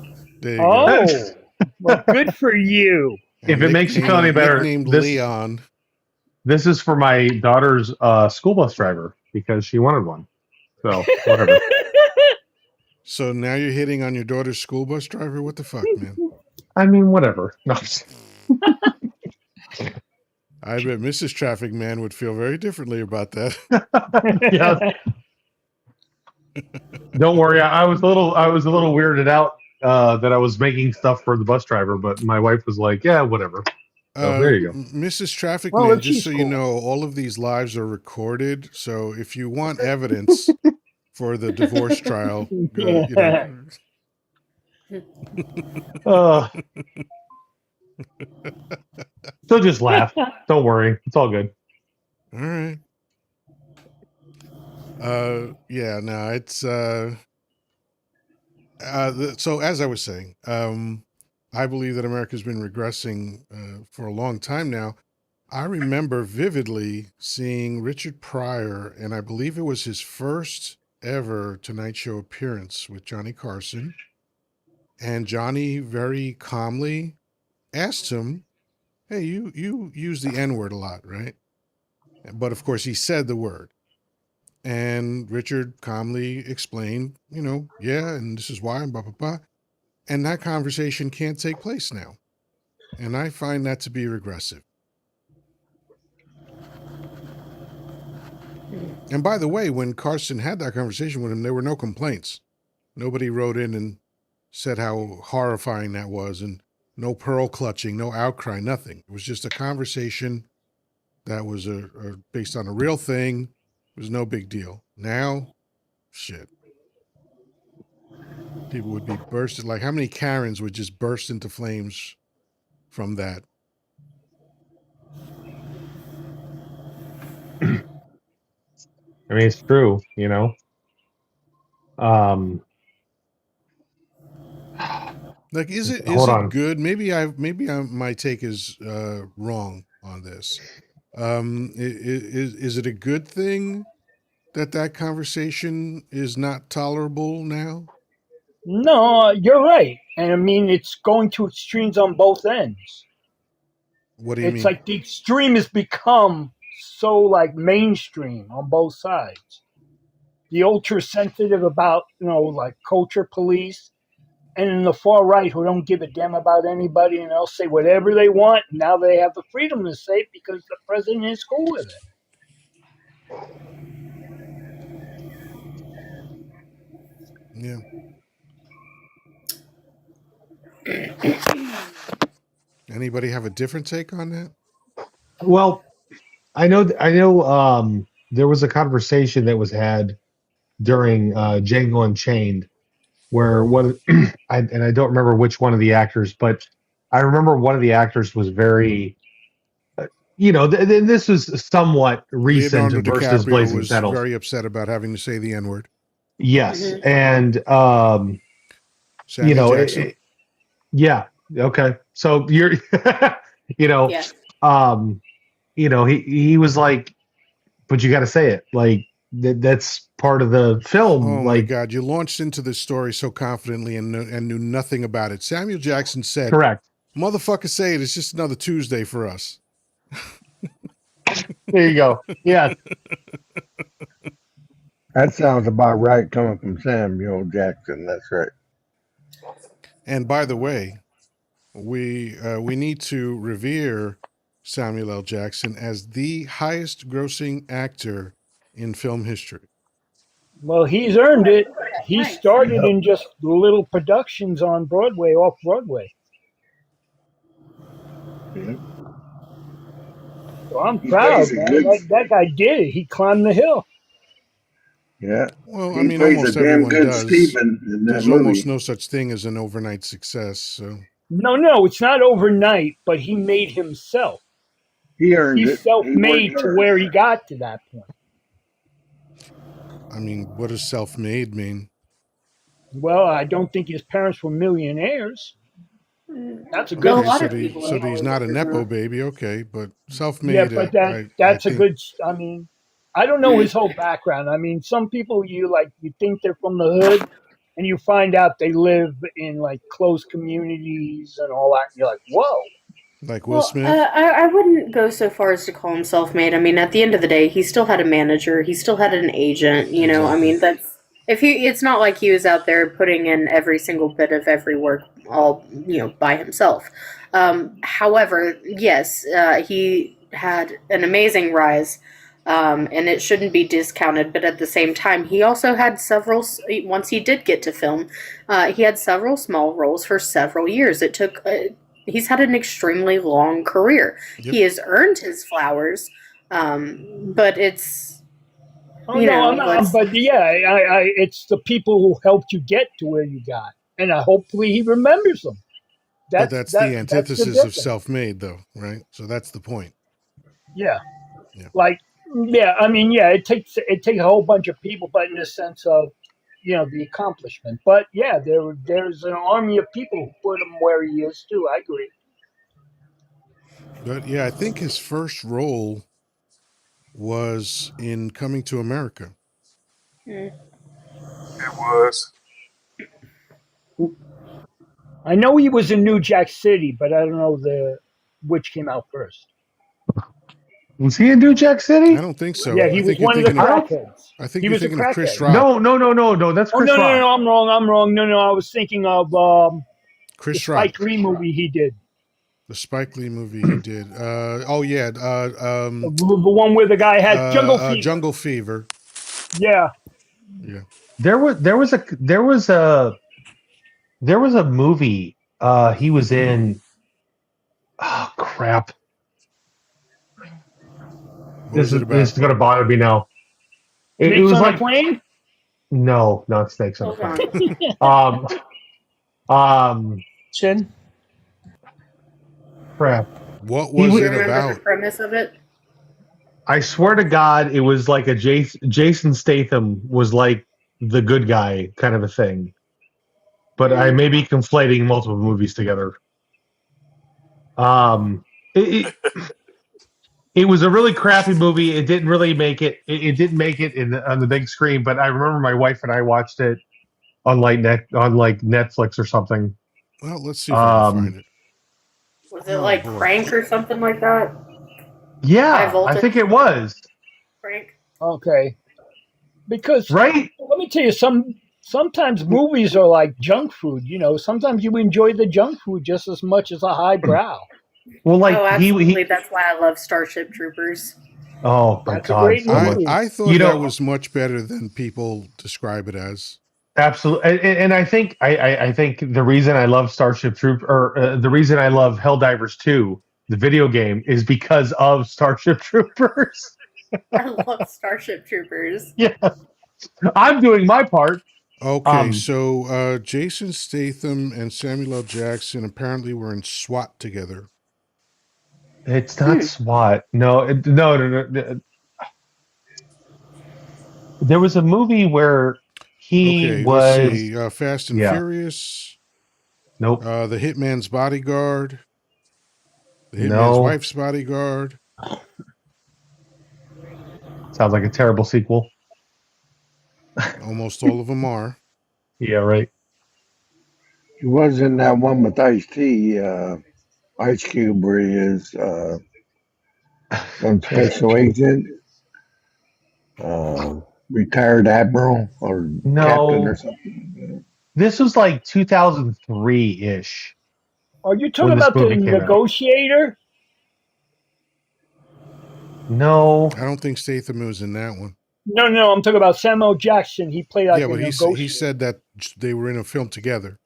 There you go. Oh, well, good for you. If it makes you feel any better, nicknamed this Leon. this is for my daughter's school bus driver because she wanted one. So whatever. So now you're hitting on your daughter's school bus driver? What the fuck, man? I mean, whatever. No. I bet Mrs. Traffic Man would feel very differently about that. Yes. Don't worry. I was a little weirded out that I was making stuff for the bus driver, but my wife was like, "Yeah, whatever." So there you go. Mrs. Traffic Well, Man, if just she's so you cool. know, all of these lives are recorded. So if you want evidence for the divorce trial, Uh, so just laugh. Don't worry. It's all good. All right. Yeah, no, it's so as I was saying, I believe that America's been regressing for a long time now. I remember vividly seeing Richard Pryor, and I believe it was his first ever Tonight Show appearance with Johnny Carson. And Johnny very calmly asked him, "Hey, you use the N-word a lot, right?" But of course, he said the word. And Richard calmly explained, yeah, and this is why, and blah, blah, blah. And that conversation can't take place now. And I find that to be regressive. And by the way, when Carson had that conversation with him, there were no complaints. Nobody wrote in and said how horrifying that was, and no pearl clutching, no outcry, nothing. It was just a conversation that was based on a real thing. It was no big deal. Now, shit. People would be bursted. Like, how many Karens would just burst into flames from that? I mean, it's true. Like, is Hold on. it good? Maybe my take is wrong on this. Is it a good thing that conversation is not tolerable now? No, you're right. And I mean, it's going to extremes on both ends. What do you It's mean? like the extreme has become so like mainstream on both sides. The ultra sensitive about, like culture police, and in the far right who don't give a damn about anybody and they'll say whatever they want. And now they have the freedom to say it because the president is cool with it. Yeah. Anybody have a different take on that? Well, I know. There was a conversation that was had during Django Unchained where I don't remember which one of the actors, but I remember one of the actors was very, this was somewhat recent Leonardo versus DiCaprio Blazing was Saddles. very upset about having to say the N word. Yes, Mhm. and Samuel Jackson. yeah, okay. So you're, you know, Yeah. um, he was like, but you got to say it, like that's part of the film, Oh my like God! You launched into this story so confidently and knew nothing about it. Samuel Jackson said, correct. "Motherfucker, say it. It's just another Tuesday for us." There you go. Yeah, That sounds about right coming from Samuel Jackson. That's right. And by the way, we need to revere Samuel L. Jackson as the highest grossing actor in film history. Well, he's earned it. He Nice. started Yep. in just little productions on Broadway, off Broadway. Yep. So I'm He plays proud, a man. good. That guy did it. He climbed the hill. Yeah. Well, I He mean, plays a almost damn everyone good does. Stephen in that There's almost movie. no such thing as an overnight success. So, No, it's not overnight, but he made himself. He earned He's it. He worked self-made to hard. where he got to that point. I mean, what does self-made mean? Well, I don't think his parents were millionaires. That's a good. A Okay, lot so of people in he's not Hollywood a are nepo not. baby. Okay, but Yeah, self-made, but I that's a think good. I mean, I don't know his whole background. I mean, some people you think they're from the hood, and you find out they live in like close communities and all that. And you're like, whoa. like Will Well, Smith. I wouldn't go so far as to call him self-made. I mean, at the end of the day, he still had a manager. He still had an agent. You know, I Exactly. mean, that's if he. It's not like he was out there putting in every single bit of every work all by himself. However, yes, he had an amazing rise. And it shouldn't be discounted, but at the same time, he also had several. Once he did get to film, he had several small roles for several years. It took he's had an extremely long career. Yep. He has earned his flowers, but it's Oh no, I'm not. let's But yeah, it's the people who helped you get to where you got, and hopefully he remembers them. But That's that's the that's the antithesis of difference. self-made, though, right? So that's the point. Yeah, Yeah. like yeah, I mean yeah, it takes a whole bunch of people, but in the sense of the accomplishment. But yeah, there's an army of people who put him where he is too. I agree. But yeah, I think his first role was in Coming to America. It was. I know he was in New Jack City, but I don't know the which came out first. Was he in New Jack I City? don't think so. Yeah, he I was think you're one of the thinking of I don't. crackheads. He was a Chris crackhead. Rock. No. That's Oh no, Chris no, no, Rock. no! I'm wrong. I'm wrong. No, no. I was thinking of the Chris Spike Rock. Lee movie he did, The Spike Lee movie he did. Oh yeah. the one where the guy had jungle fever. Jungle Fever. Yeah, Yeah. There was a movie he was in. Oh crap! What This was it is this about? is gonna bother me now. It Snakes was on a like Plane. no, not Snakes on a hold Plane. on. Um, um, Chin. crap. What He was Do you it would. remember the about? premise of it? I swear to God, it was like a Jason Statham was like the good guy kind of a thing. But I may be conflating multiple movies together. Um, it, it was a really crappy movie. It didn't really make it. It didn't make it on the big screen. But I remember my wife and I watched it on like Netflix or something. Well, let's see if I can find Um, it. Was it Oh like boy. Crank or something like that? High yeah, I voltage think it was Crank. Okay, because right. let me tell you, sometimes movies are like junk food. Sometimes you enjoy the junk food just as much as a highbrow. Well, Oh, like absolutely. he. That's why I love Starship Troopers. Oh my That's a God, great so much. movie. I thought You that know, was much better than people describe it as. absolutely, and I think I think the reason I love Starship Troop or the reason I love Helldivers 2, the video game, is because of Starship Troopers. I love Starship Troopers. Yeah, I'm doing my part. Okay, Um, so Jason Statham and Samuel L. Jackson apparently were in SWAT together. it's not SWAT. No, no. There was a movie where he Okay, let's was. see. Fast and Yeah. Furious, Nope. The Hitman's Bodyguard, The Hitman's No. Wife's Bodyguard. Sounds like a terrible sequel. Almost all of them are. Yeah. Right. He was in that one with Ice-T, Ice Cube, where he is some special agent, retired admiral or captain or No. something. This was like 2003 ish Are you talking when this about the movie came out. negotiator? No. I don't think Statham was in that one. No, no, I'm talking about Samuel Jackson. He played like Yeah, a but he negotiator. said that they were in a film together.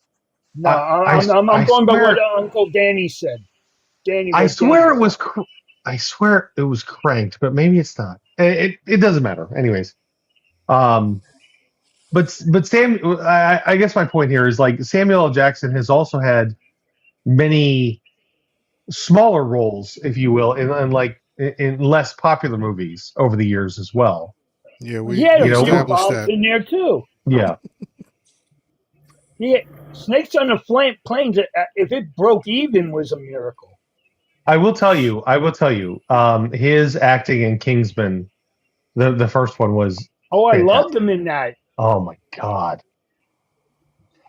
No, I I'm going by what swear. Uncle Danny said. I What Danny swear it said. was. I swear it was cranked, but maybe it's not. It doesn't matter. Anyways. Um. But Sam, I guess my point here is like Samuel L. Jackson has also had many smaller roles, if you will, in less popular movies over the years as well. Yeah, He had You a we few know, established balls that. in there too. yeah. Snakes on the Plains. If it broke even, was a miracle. I will tell you. His acting in Kingsman, the first one was Oh, I loved fantastic. him in that. Oh my god.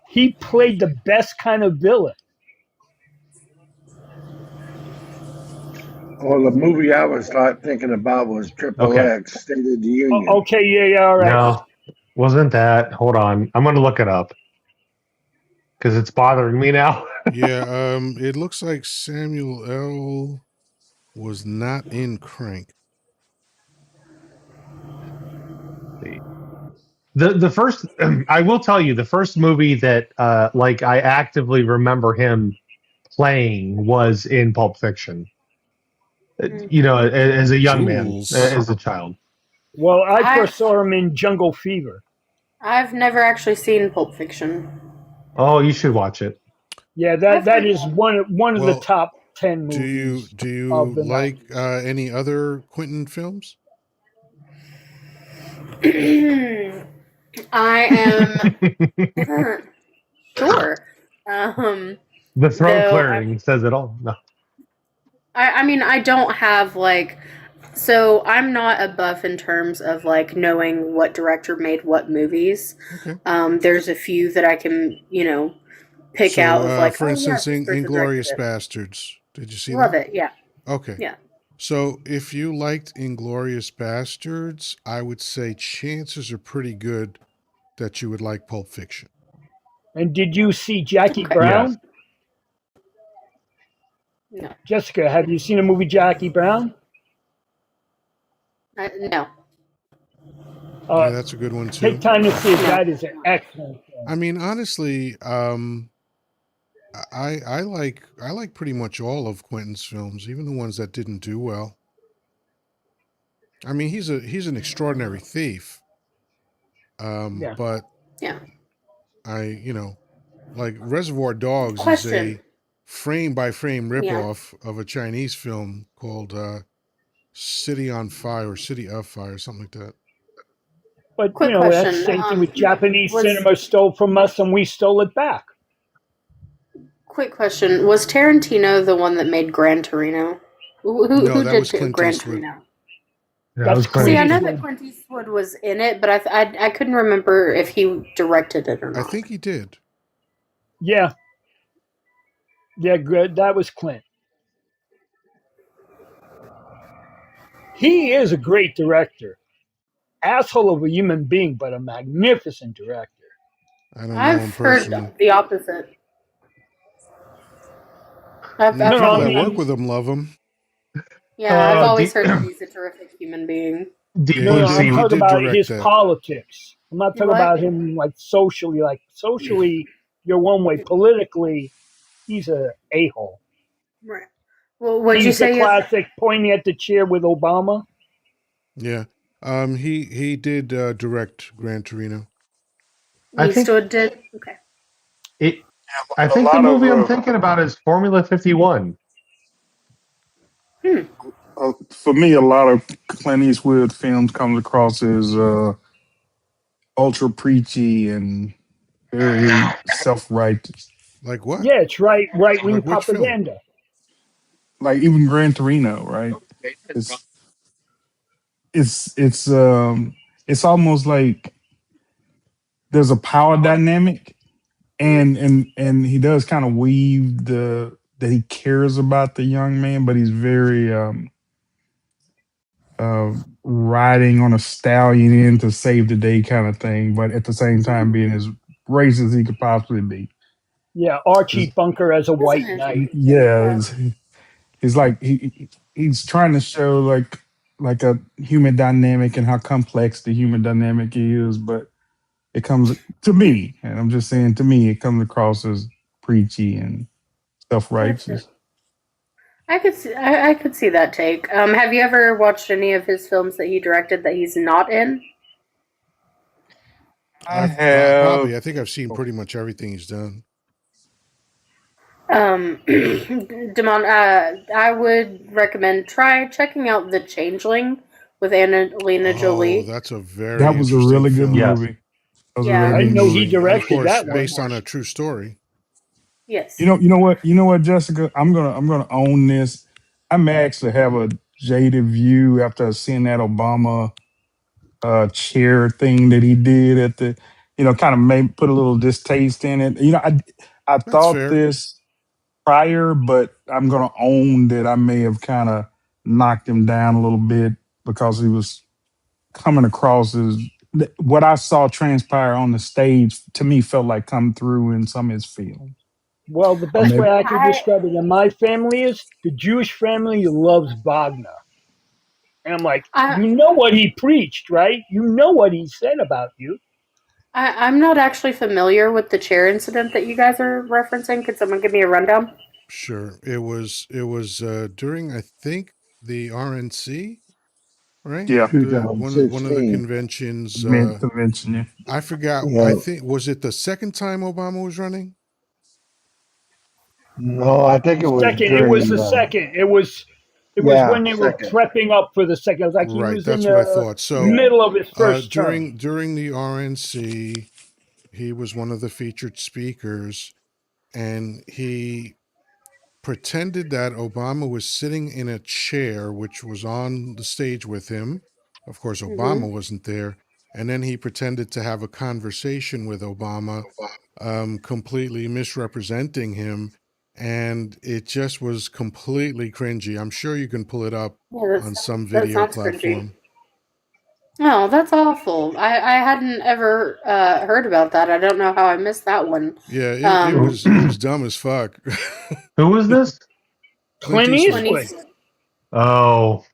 He played the best kind of villain. Well, the movie I was thinking about was Triple Okay. X, State of the Union. Okay, yeah, all right. No, wasn't that? Hold on. I'm going to look it up because it's bothering me now. Yeah, it looks like Samuel L. was not in Crank. The first I will tell you the first movie that like I actively remember him playing was in Pulp Fiction. You know, as a young man, Jules. as a child. Well, I I first saw him in Jungle Fever. I've never actually seen Pulp Fiction. Oh, you should watch it. Yeah, I've that heard is that. one of the Well, top 10 do you movies do of you the like 90s. any other Quentin films? I am sure. The throat Though clearing says it all. No. I mean, I don't have like, so I'm not a buff in terms of like knowing what director made what movies. Okay. There's a few that I can, pick out So, of like, for oh yeah, instance, this person directed Inglorious it. Bastards. Did you see Love that? it. Yeah. Okay. Yeah. So, if you liked Inglorious Bastards, I would say chances are pretty good that you would like Pulp Fiction. And did you see Jackie Okay. Yes. Brown? No. Jessica, have you seen the movie Jackie Brown? No. Yeah, Uh, that's a good one Take too. time to see it. No. That is an excellent film. I mean, honestly, I like pretty much all of Quentin's films, even the ones that didn't do well. I mean, he's an extraordinary thief. Yeah. But Yeah. like Reservoir Dogs is Question. a frame by frame Yeah. ripoff of a Chinese film called City on Fire or City of Fire, something like that. But, Quick that's the question. same thing with Japanese Was cinema stole from us and we stole it back. quick question. Was Tarantino the one that made Gran Torino? No, Who that did was Clint Gran Eastwood. Torino? That That's was See, Clint I Clint know Eastwood. that Eastwood. Clint Eastwood was in it, but I couldn't remember if he directed it or I not. think he did. Yeah. Yeah, good. That was Clint. He is a great director. Asshole of a human being, but a magnificent director. I don't know him I've heard personally. the opposite. I mean, No, I've no, people I that mean, work with him love him. Yeah, I've always Do, heard that he's a terrific human being. Deep Yeah, no, Blue no, I'm he Sea. talking did about direct his that. politics. I'm not talking What? about him like socially. Like socially, you're one way. Politically, he's a hole. Right. Well, would you He's the say classic pointing at the chair with Obama. Yeah. He did direct Gran Torino. I think Eastwood did. Okay. it. I A think the lot of movie I'm thinking about is Formula 51. Hmm. for me, a lot of Clint Eastwood films comes across as ultra preachy and very self righteous. Like what? Yeah, it's right wing Like which film? propaganda. Like even Gran Torino, right? It's it's it's um it's almost like there's a power dynamic, and he does kind of weave the that he cares about the young man, but he's very riding on a stallion in to save the day kind of thing, but at the same time being as racist as he could possibly be. Yeah, It's- Archie Bunker as a That's an white knight. interesting. yeah, Yeah. it's like he's trying to show like a human dynamic and how complex the human dynamic is, but it comes to me, and I'm just saying to me, it comes across as preachy and self Gotcha. righteous. I could see that take. Have you ever watched any of his films that he directed that he's not in? I Probably. have. I think I've seen pretty much everything he's done. Demon, I would recommend try checking out The Changeling with Angelina Oh, Jolie. that's a very That was a interesting really good film. Yes. movie. That was a Yeah. really I good didn't know he movie. And of directed course, that one. based on a true story. Yes. You know what, Jessica? I'm gonna own this. I may actually have a jaded view after seeing that Obama chair thing that he did at the, kind of made put a little distaste in it. I That's thought fair. this prior, but I'm gonna own that I may have kind of knocked him down a little bit because he was coming across as what I saw transpire on the stage to me felt like come through in some of his films. Well, the Or best maybe way I could I describe it in my family is the Jewish family loves Wagner. And I'm like, I you know what he preached, right? You know what he said about you. I'm not actually familiar with the chair incident that you guys are referencing. Could someone give me a rundown? Sure. It was during, I think, the RNC, right? yeah, The one of the 2016. conventions. meant to mention you. I forgot. I Yeah. think was it the second time Obama was running? No, I think it was Second, it was during the the, second. It was yeah, when they were second. prepping up for the second. It was like he Right. was in That's what I the thought. So Yeah. middle of his first term. during the RNC, he was one of the featured speakers, and he pretended that Obama was sitting in a chair, which was on the stage with him. Of course, Mm-hmm. Obama wasn't there. And then he pretended to have a conversation with Obama, completely misrepresenting him. And it just was completely cringy. I'm sure you can pull it up Yeah, on some that video sounds cringy. platform. Oh, that's awful. I hadn't ever heard about that. I don't know how I missed that one. Yeah, it Um, Who, was it was dumb as fuck. who was this? Clint Clint Eastwood. Eastwood. Clint Oh,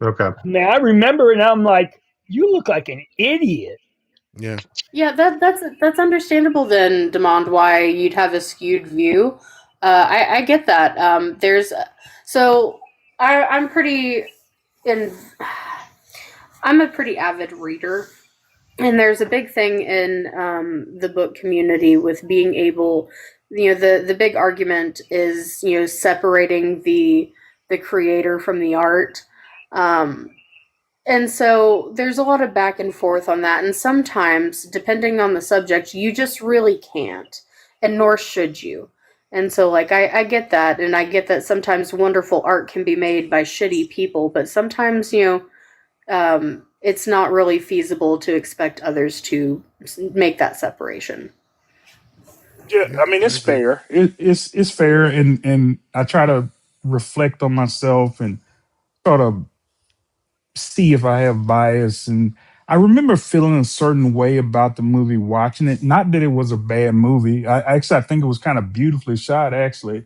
okay. Now I remember it and I'm like, you look like an idiot. Yeah. Yeah, that's understandable then, Demand, why you'd have a skewed view. I get that. So I'm pretty in. I'm a pretty avid reader, and there's a big thing in the book community with being able, the big argument is separating the creator from the art. Um, and so there's a lot of back and forth on that. And sometimes, depending on the subject, you just really can't. And nor should you. And so, like, I get that. And I get that sometimes wonderful art can be made by shitty people. But sometimes, it's not really feasible to expect others to make that separation. Yeah, Yeah, I mean I it's agree. fair. It's fair, and I try to reflect on myself and sort of see if I have bias. And I remember feeling a certain way about the movie watching it. Not that it was a bad movie. I think it was kind of beautifully shot actually,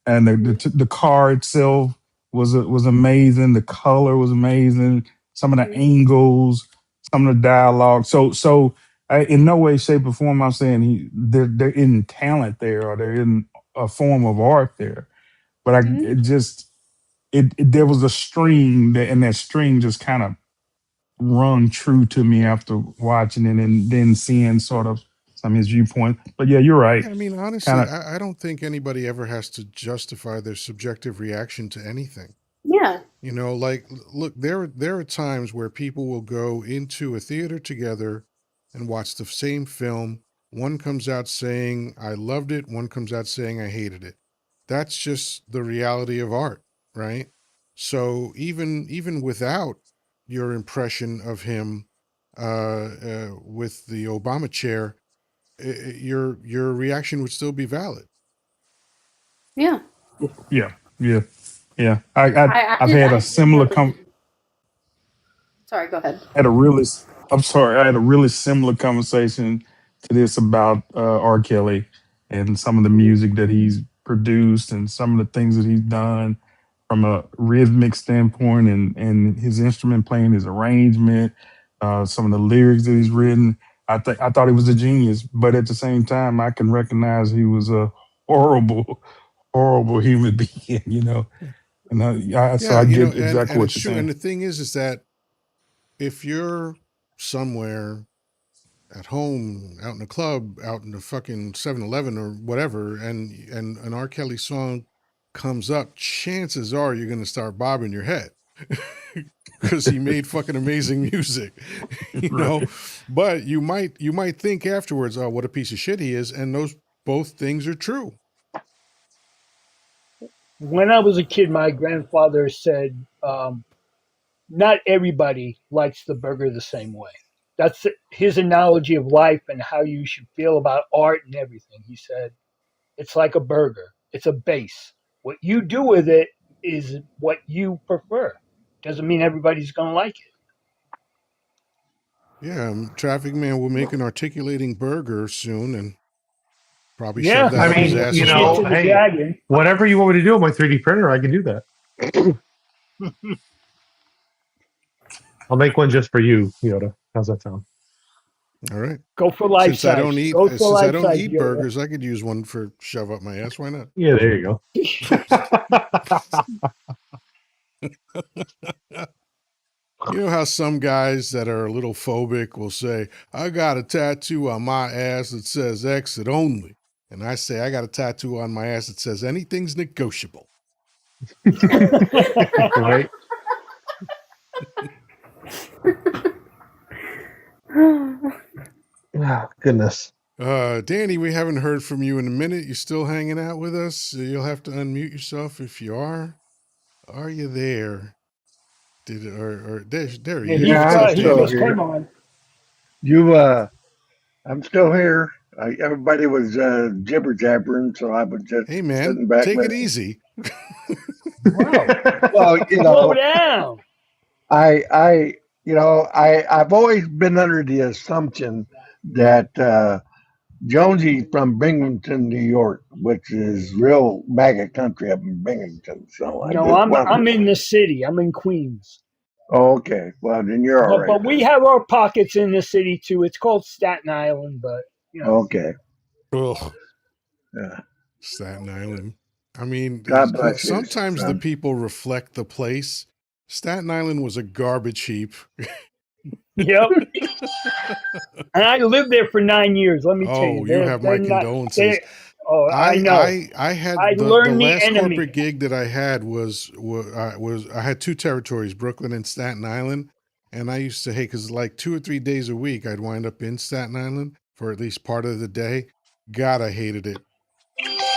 and the car itself was amazing. The color was amazing. Some of the angles, some of the dialogue. In no way, shape, or form I'm saying there isn't talent there or there isn't a form of art there. But Mm-hmm. there was a string that, and that string just kind of rung true to me after watching it and then seeing sort of some of his viewpoint. But yeah, you're right. Yeah, I mean, Kind honestly, of I don't think anybody ever has to justify their subjective reaction to anything. Yeah. You know, like, look, there are times where people will go into a theater together and watch the same film. One comes out saying, I loved it. One comes out saying, I hated it. That's just the reality of art, right? So even without your impression of him with the Obama chair, your reaction would still be valid. Yeah. yeah, yeah, yeah. I've I had a did similar have a. Sorry, go ahead. had a really I'm sorry, I had a really similar conversation to this about R. Kelly and some of the music that he's produced and some of the things that he's done from a rhythmic standpoint and his instrument playing, his arrangement, some of the lyrics that he's written. I thought he was a genius, but at the same time, I can recognize he was a horrible, horrible human being. And so Yeah, I you know, get exactly and what it's you're true. And saying. the thing is that if you're somewhere at home, out in a club, out in the fucking 7-Eleven or whatever, and an R. Kelly song comes up, chances are you're gonna start bobbing your head. Because he made fucking amazing music, you know. Right. But you might think afterwards, oh, what a piece of shit he is, and those both things are true. When I was a kid, my grandfather said, "Not everybody likes the burger the same way." That's his analogy of life and how you should feel about art and everything. He said, "It's like a burger. It's a base. What you do with it is what you prefer. Doesn't mean everybody's going to like it." Yeah, Traffic Man will make an articulating burger soon, and probably shove Yeah, that I I up his mean, mean, ass you as feed it know, well. to the hey, dragon. whatever you want me to do with my 3D printer, I can do that. I'll make one just for you, Yoda. How's that sound? All right. Go for life Since I size. don't eat Go for since I life don't size, eat Yoda. burgers, I could use one for shove up my ass. Why not? Yeah, there you go. You know how some guys that are a little phobic will say, I got a tattoo on my ass that says exit only. And I say, I got a tattoo on my ass that says anything's negotiable. Right? Oh, goodness. Danny, we haven't heard from you in a minute. You still hanging out with us? You'll have to unmute yourself if you are. Are you there? There he Yeah, is. Yeah, What's I'm up, he still Danny? just here. came on. You, I'm still here. Everybody was jibber jabbering, so I was just Hey man, sitting back take it listening. easy. Wow. Well, Slow down. I, I've always been under the assumption that Jonesy's from Binghamton, New York, which is real MAGA country up in Binghamton. So I No, just I'm wondered. in the city. I'm in Queens. Oh, okay, well then you're all right But we then. have our pockets in the city too. It's called Staten Island, but you know. Okay, Ugh, yeah. Staten Island. I mean, God bless you, sometimes the son. people reflect the place. Staten Island was a garbage heap. Yep. And I lived there for 9 years. Let me tell you, Oh, you have they're my not. condolences. They. Oh, I I know. I had I the learned the last corporate enemy. gig that I had was I had two territories, Brooklyn and Staten Island, and I used to hate because like 2 or 3 days a week I'd wind up in Staten Island for at least part of the day. God, I hated it.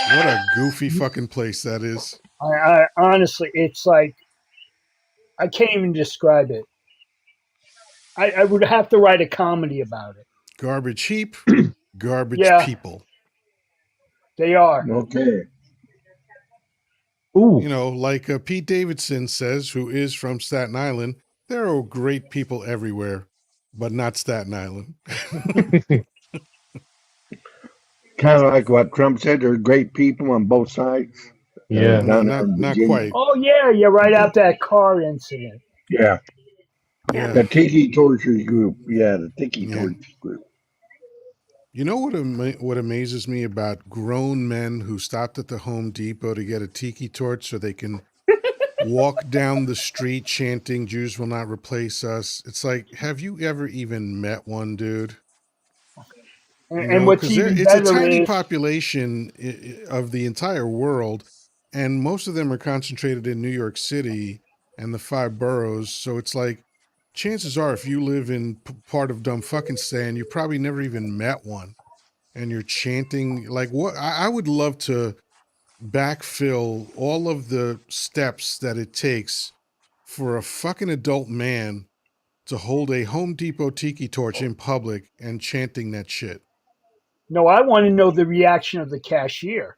What a goofy fucking place that is. I honestly, it's like I can't even describe it. I would have to write a comedy about it. Garbage heap, garbage Yeah, people. they are. Okay, You Ooh. know, like Pete Davidson says, who is from Staten Island, there are great people everywhere, but not Staten Island. kind of like what Trump said. There's great people on both sides Well, Yeah. no, down there in not Virginia. quite. Oh yeah, yeah. Right after that car incident. Yeah, Yeah. Yeah, the Tiki Tortures group. Yeah, the Tiki yeah. Tortures group. You know what amazes me about grown men who stopped at the Home Depot to get a tiki torch so they can walk down the street chanting "Jews will not replace us." It's like, have you ever even met one, dude? You And know, what's because even it's a better tiny is, population of the entire world, and most of them are concentrated in New York City and the five boroughs. So it's like, chances are, if you live in part of Dumfuckinstan, you probably never even met one, and you're chanting like what? I would love to backfill all of the steps that it takes for a fucking adult man to hold a Home Depot tiki torch in public and chanting that shit. no, I want to know the reaction of the cashier.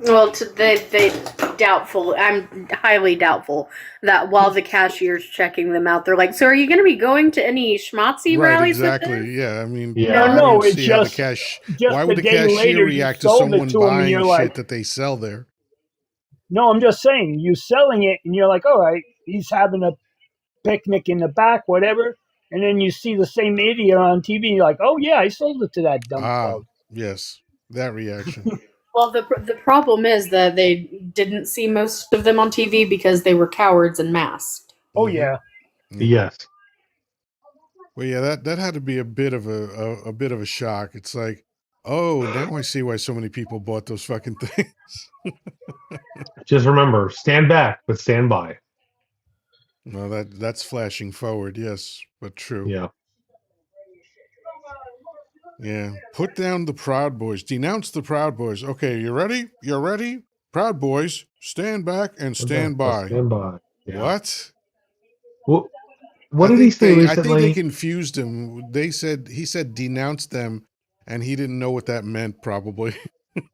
Well, they doubtful. I'm highly doubtful that while the cashier's checking them out, they're like, "So, are you going to be going to any schmatzi Right, rallies with this?" exactly. Yeah, I mean, No, I Yeah. don't no, it's see how just why a would the day cashier later you react to sold it someone to them, and buying you're like, shit that they sell there? no, I'm just saying, you selling it, and you're like, all right, he's having a picnic in the back, whatever. And then you see the same idiot on TV, and you're like, oh yeah, I sold it to that dumb Ah, fuck. yes, that reaction. Well, the problem is that they didn't see most of them on TV because they were cowards and masked. Oh Mm-hmm. yeah. Yeah. Yes. Well, yeah, that had to be a bit of a bit of a shock. It's like, oh, now I see why so many people bought those fucking things. Just remember, stand back, but stand by. Well, that's flashing forward, yes, but true. Yeah. Yeah. Put down the Proud Boys. Denounce the Proud Boys. Okay, you ready? You're ready? Proud Boys, stand back and Stand back, stand but by. stand by. Yeah. What? What, what did he say I think they recently? confused him. He said denounce them, and he didn't know what that meant, probably.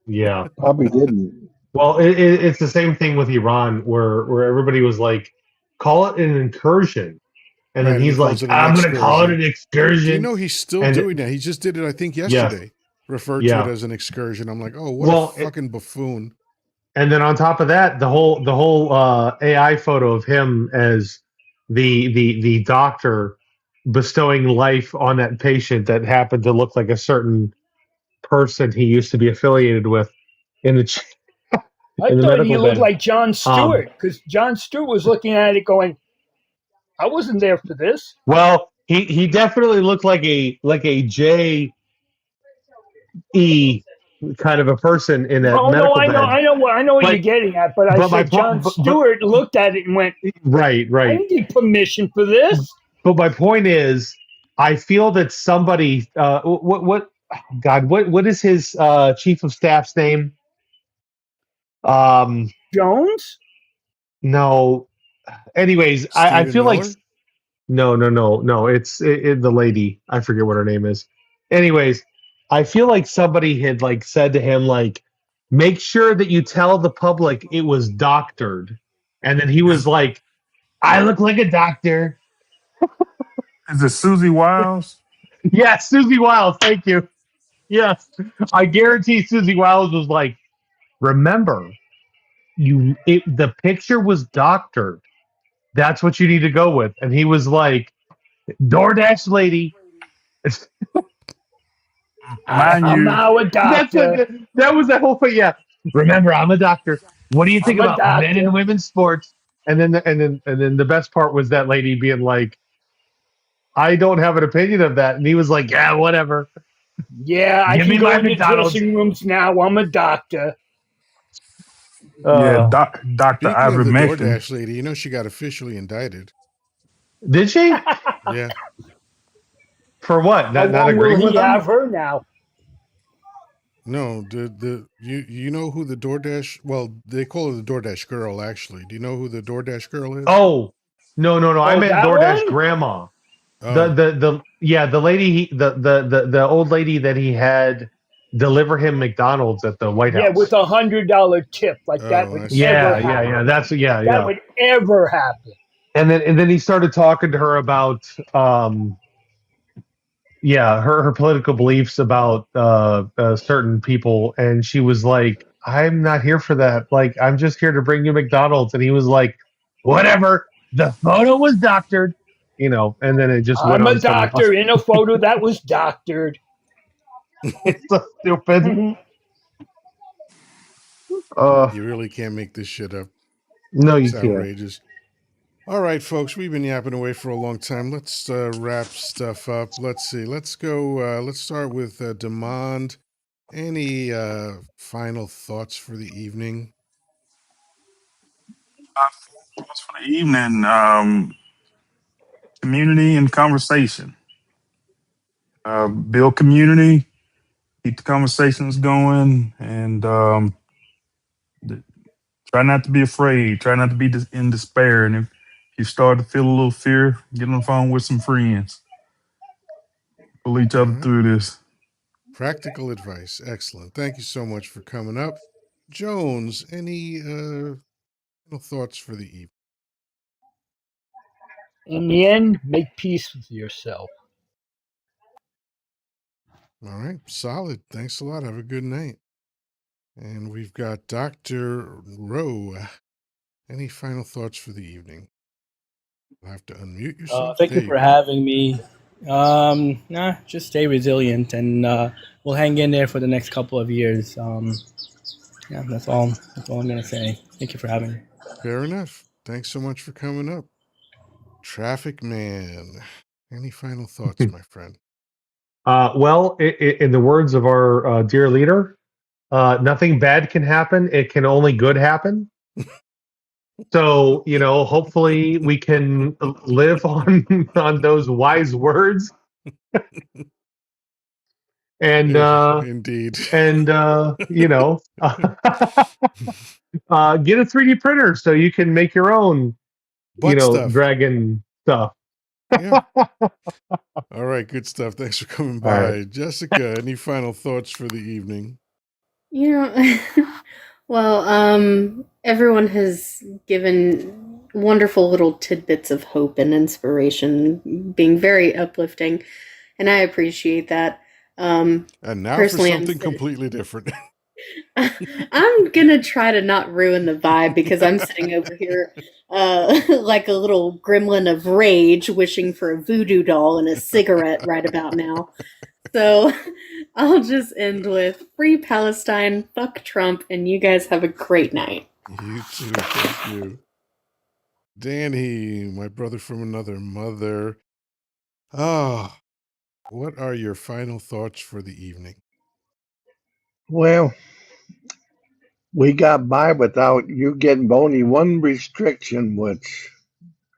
Yeah. Probably didn't. Well, it's the same thing with Iran, where everybody was like, call it an incursion, and then Right, and he he's calls like, it an I'm gonna call it excursion. an Do you excursion, know he's still and doing that? He just did it, I think, yes, yesterday. Referred to it yeah. as an excursion. I'm like, oh, what a Well, fucking buffoon. and then on top of that, the whole AI photo of him as the doctor bestowing life on that patient that happened to look like a certain person he used to be affiliated with in the I in the thought he medical looked bed. like John Um, Stewart because John Stewart was looking at it going, I wasn't there for this. well, he definitely looked like a J.E. kind of a person in that No, no, medical bed. I know what you're But getting at, but I but my said point, John Stewart looked at it and went, right, I right. didn't get permission for this. But my point is, I feel that somebody, what, God, what is his chief of staff's name? Um, Jones? no. Anyways, I Stephen feel like Miller? no. It's the lady. I forget what her name is. Anyways, I feel like somebody had like said to him like, make sure that you tell the public it was doctored, and then he was like, I look like a doctor. Is it Susie Wiles? Yes, Susie Wiles. Thank you. Yes, I guarantee Susie Wiles was like, remember, the picture was doctored. That's what you need to go with. And he was like, DoorDash lady. Mind I'm you, now a That's doctor. what that was the whole thing. Yeah. Remember, I'm a doctor. What do you think I'm a about men and doctor. women's sports? And then the best part was that lady being like, I don't have an opinion of that. And he was like, yeah, whatever. Yeah, I Give can me go my into McDonald's. dressing rooms now. I'm a doctor. yeah, Uh, Dr. Speaking of the Ivermectin. DoorDash lady, you know she got officially indicted. did she? Yeah. For what? How Not long will agreeing with he them? have her now? No, you know who the DoorDash, well, they call her the DoorDash girl, actually. Do you know who the DoorDash girl is? Oh, no. I Oh, meant that DoorDash one? grandma. The Oh, the the yeah, the lady the old lady that he had deliver him McDonald's at the White Yeah, with House. $100 tip. Like that oh, would I see. ever Yeah. happen. That's That yeah. would ever happen. And then he started talking to her about her political beliefs about certain people, and she was like, I'm not here for that. Like, I'm just here to bring you McDonald's. And he was like, whatever. The photo was doctored, and then it just went I'm a on somewhere else. doctor in a photo that was doctored. It's so stupid. Mhm. Uh, You really can't make this shit up. No, you It's can't. outrageous. All right, folks, we've been yapping away for a long time. Let's wrap stuff up. Let's see. Let's go. Let's start with Demand. Any final thoughts for the evening? Thoughts for the evening. Community and conversation. Build community, keep the conversations going, and th- try not to be afraid. Try not to be in despair. And if you start to feel a little fear, get on the phone with some friends. Pull each All other right. through this. Practical advice. Excellent. Thank you so much for coming up. Jones, any final thoughts for the evening? In the end, make peace with yourself. All right. Solid. Thanks a lot. Have a good night. And we've got Dr. Rowe. Any final thoughts for the evening? You'll have to unmute yourself. Thank There you you for go. having me. Just stay resilient, and we'll hang in there for the next couple of years. Yeah, that's all. That's all I'm gonna say. Thank you for having me. Fair enough. Thanks so much for coming up. Traffic Man. Any final thoughts, my friend? Well, in the words of our dear leader, nothing bad can happen. It can only good happen. So, hopefully we can live on on those wise words and Indeed. and get a 3D printer so you can make your own, Butt stuff. dragon stuff. Yeah. All right. Good stuff. Thanks for coming All right. by. Jessica, any final thoughts for the evening? You know, well, everyone has given wonderful little tidbits of hope and inspiration, being very uplifting, and I appreciate that. And now for Personally, something completely different. I'm gonna try to not ruin the vibe because I'm sitting over here like a little gremlin of rage, wishing for a voodoo doll and a cigarette right about now. So I'll just end with Free Palestine, fuck Trump, and you guys have a great night. You too. Thank you. Danny, my brother from another mother. Ah, what are your final thoughts for the evening? Well, we got by without you getting only one restriction, which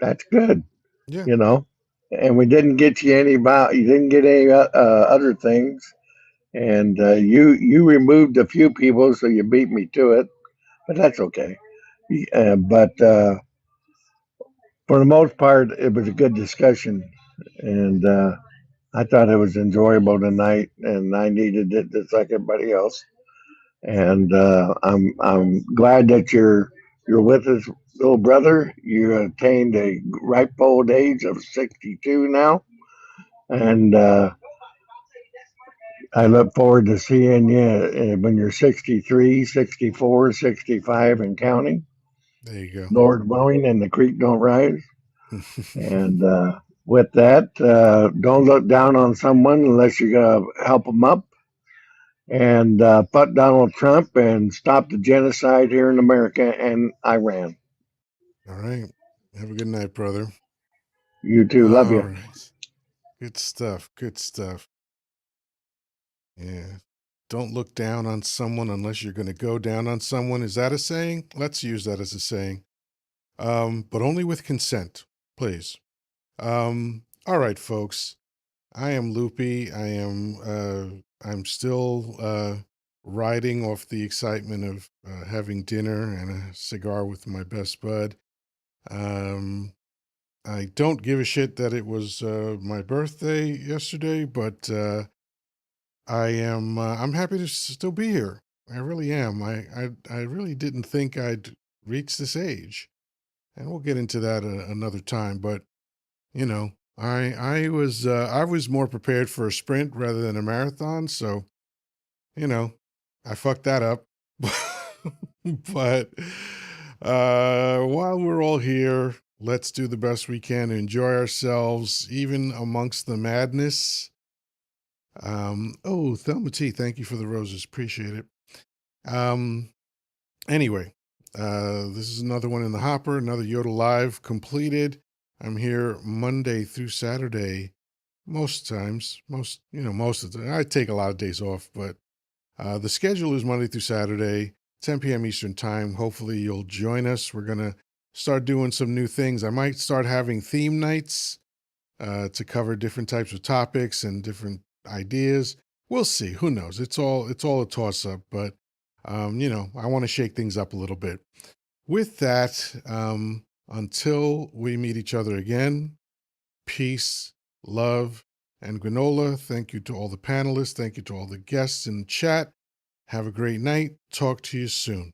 that's good, Yeah, you know. And we didn't get you any about you didn't get any other things, and you removed a few people, so you beat me to it, but that's okay. But for the most part, it was a good discussion, and I thought it was enjoyable tonight, and I needed it just like everybody else. And I'm glad that you're with us, little brother. You attained a ripe old age of 62 now, and I look forward to seeing you when you're 63, 64, 65, and counting. there you Lord willing, and the creek don't rise. go. And with that, don't look down on someone unless you're going to help them up. And fuck Donald Trump and stop the genocide here in America and Iran. All right. Have a good night, brother. You too. Love All you. right. Good stuff. Good stuff. Yeah. Don't look down on someone unless you're going to go down on someone. Is that a saying? Let's use that as a saying. But only with consent, please. All right, folks. I am loopy. I'm still riding off the excitement of having dinner and a cigar with my best bud. Um, I don't give a shit that it was my birthday yesterday, but I'm happy to still be here. I really am. I really didn't think I'd reach this age, and we'll get into that another time. But you know, I was more prepared for a sprint rather than a marathon, so you know, I fucked that up. But while we're all here, let's do the best we can to enjoy ourselves, even amongst the madness. Oh, Thelma T, thank you for the roses. Appreciate it. Um, anyway, This is another one in the hopper, another Yoddah Live completed. I'm here Monday through Saturday, most times. Most of the time. I take a lot of days off, but the schedule is Monday through Saturday, 10 p.m. Eastern Time. Hopefully, you'll join us. We're going to start doing some new things. I might start having theme nights to cover different types of topics and different ideas. We'll see. Who knows? It's all a toss up, but I want to shake things up a little bit. With that, until we meet each other again, peace, love, and granola. Thank you to all the panelists. Thank you to all the guests in the chat. Have a great night. Talk to you soon.